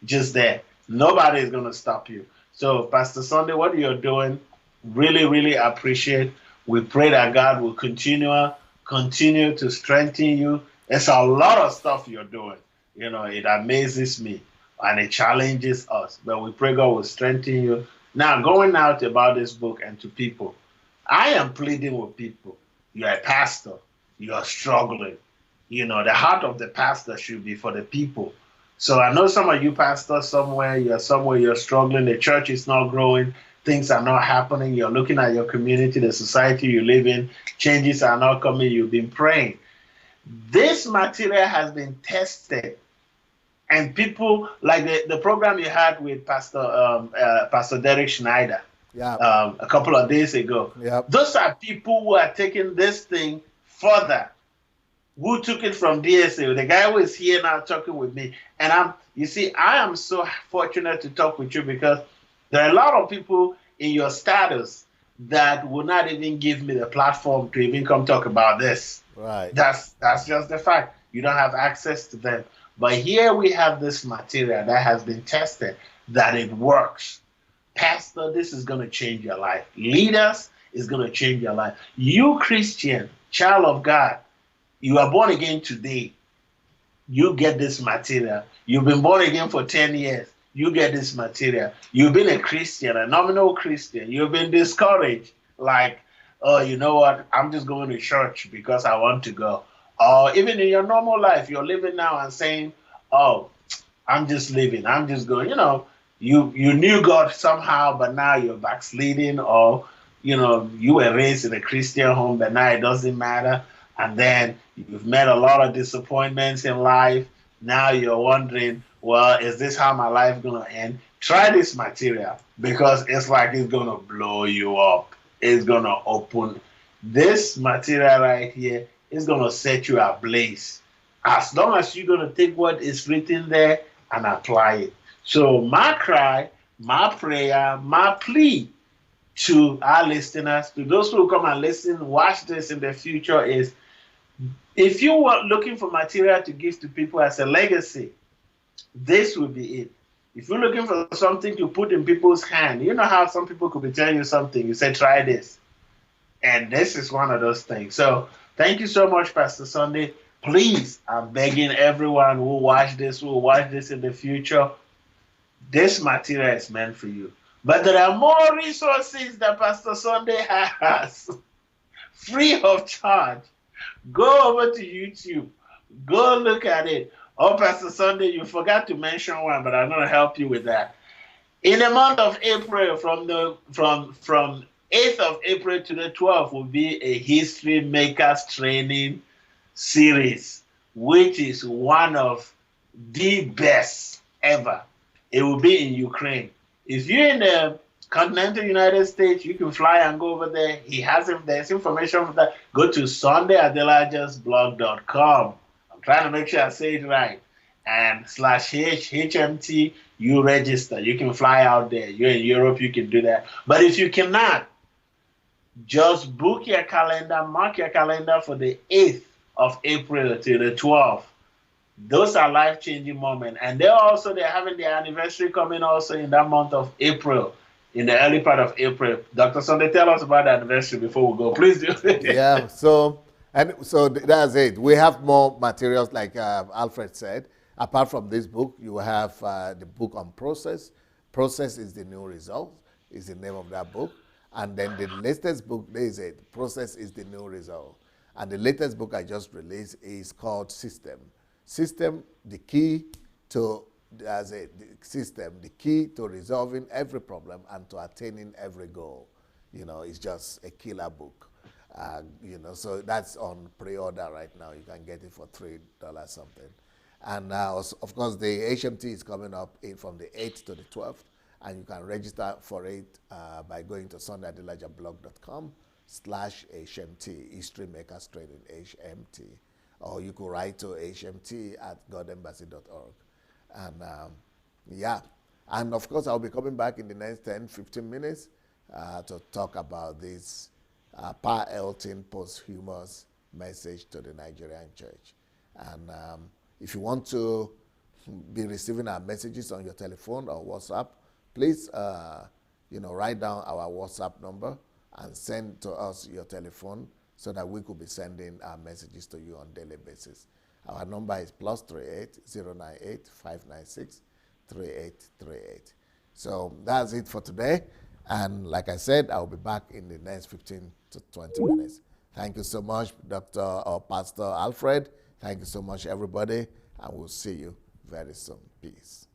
just there. Nobody is going to stop you. So, Pastor Sunday, what you're doing, really, really appreciate. We pray that God will continue to strengthen you. There's a lot of stuff you're doing. It amazes me and it challenges us. But we pray God will strengthen you. Now, going out about this book and to people, I am pleading with people. You're a pastor. You are struggling. The heart of the pastor should be for the people. So I know some of you pastors somewhere you're struggling. The church is not growing. Things are not happening. You're looking at your community, the society you live in. Changes are not coming. You've been praying. This material has been tested, and people like the program you had with Pastor Derek Schneider Yeah, a couple of days ago. yeah. Those are people who are taking this thing further, who took it from DSA. The guy who is here now talking with me, and I am so fortunate to talk with you, because there are a lot of people in your status that will not even give me the platform to even come talk about this. Right. That's just the fact. You don't have access to them. But here we have this material that has been tested that it works. Pastor, this is going to change your life. Leaders is going to change your life. You Christian, child of God, you are born again today. You get this material. You've been born again for 10 years. You get this material. You've been a Christian, a nominal Christian. You've been discouraged. Like, oh, you know what? I'm just going to church because I want to go. Or even in your normal life, you're living now and saying, oh, I'm just living. I'm just going. You knew God somehow, but now you're backsliding, or you were raised in a Christian home, but now it doesn't matter. And then you've met a lot of disappointments in life. Now you're wondering, well, is this how my life gonna end? Try this material because it's like it's gonna blow you up. It's gonna open this material right here is gonna set you ablaze. As long as you're gonna take what is written there and apply it. So my cry, my prayer, my plea to our listeners, to those who come and listen, watch this in the future is, if you were looking for material to give to people as a legacy, this will be it. If you're looking for something to put in people's hand, you know how some people could be telling you something, you say, try this. And this is one of those things. So thank you so much, Pastor Sunday. Please, I'm begging everyone who watch this, in the future, this material is meant for you. But there are more resources that Pastor Sunday has free of charge. Go over to YouTube. Go look at it. Oh, Pastor Sunday, you forgot to mention one, but I'm going to help you with that. In the month of April, from 8th of April to the 12th, will be a History Makers Training series, which is one of the best ever. It will be in Ukraine. If you're in the continental United States, you can fly and go over there. There's information for that. Go to sundayadelajablog.com. I'm trying to make sure I say it right. And /HMT, you register. You can fly out there. You're in Europe, you can do that. But if you cannot, just book your calendar, mark your calendar for the 8th of April to the 12th. Those are life-changing moments. And they're having their anniversary coming also in that month of April, in the early part of April. Dr. Sunday, tell us about the anniversary before we go. Please do. Yeah, so that's it. We have more materials, like Alfred said. Apart from this book, you have the book on process. Process is the new result, is the name of that book. And then the latest book, there is it. Process is the new result. And the latest book I just released is called System. System, the key to the key to resolving every problem and to attaining every goal. It's just a killer book. So that's on pre-order right now. You can get it for $3 something. And of course, the HMT is coming up from the 8th to the 12th, and you can register for it by going to sundayadelajablog.com/HMT, History Makers Training, HMT. Or you could write to hmt@godembassy.org. And and of course, I'll be coming back in the next 10-15 minutes to talk about this Pa Elton posthumous message to the Nigerian church. And if you want to be receiving our messages on your telephone or WhatsApp, please write down our WhatsApp number and send to us your telephone so that we could be sending our messages to you on a daily basis. Our number is +38 098 596 3838. So that's it for today. And like I said, I'll be back in the next 15 to 20 minutes. Thank you so much, Dr. or Pastor Alfred. Thank you so much, everybody. And we'll see you very soon. Peace.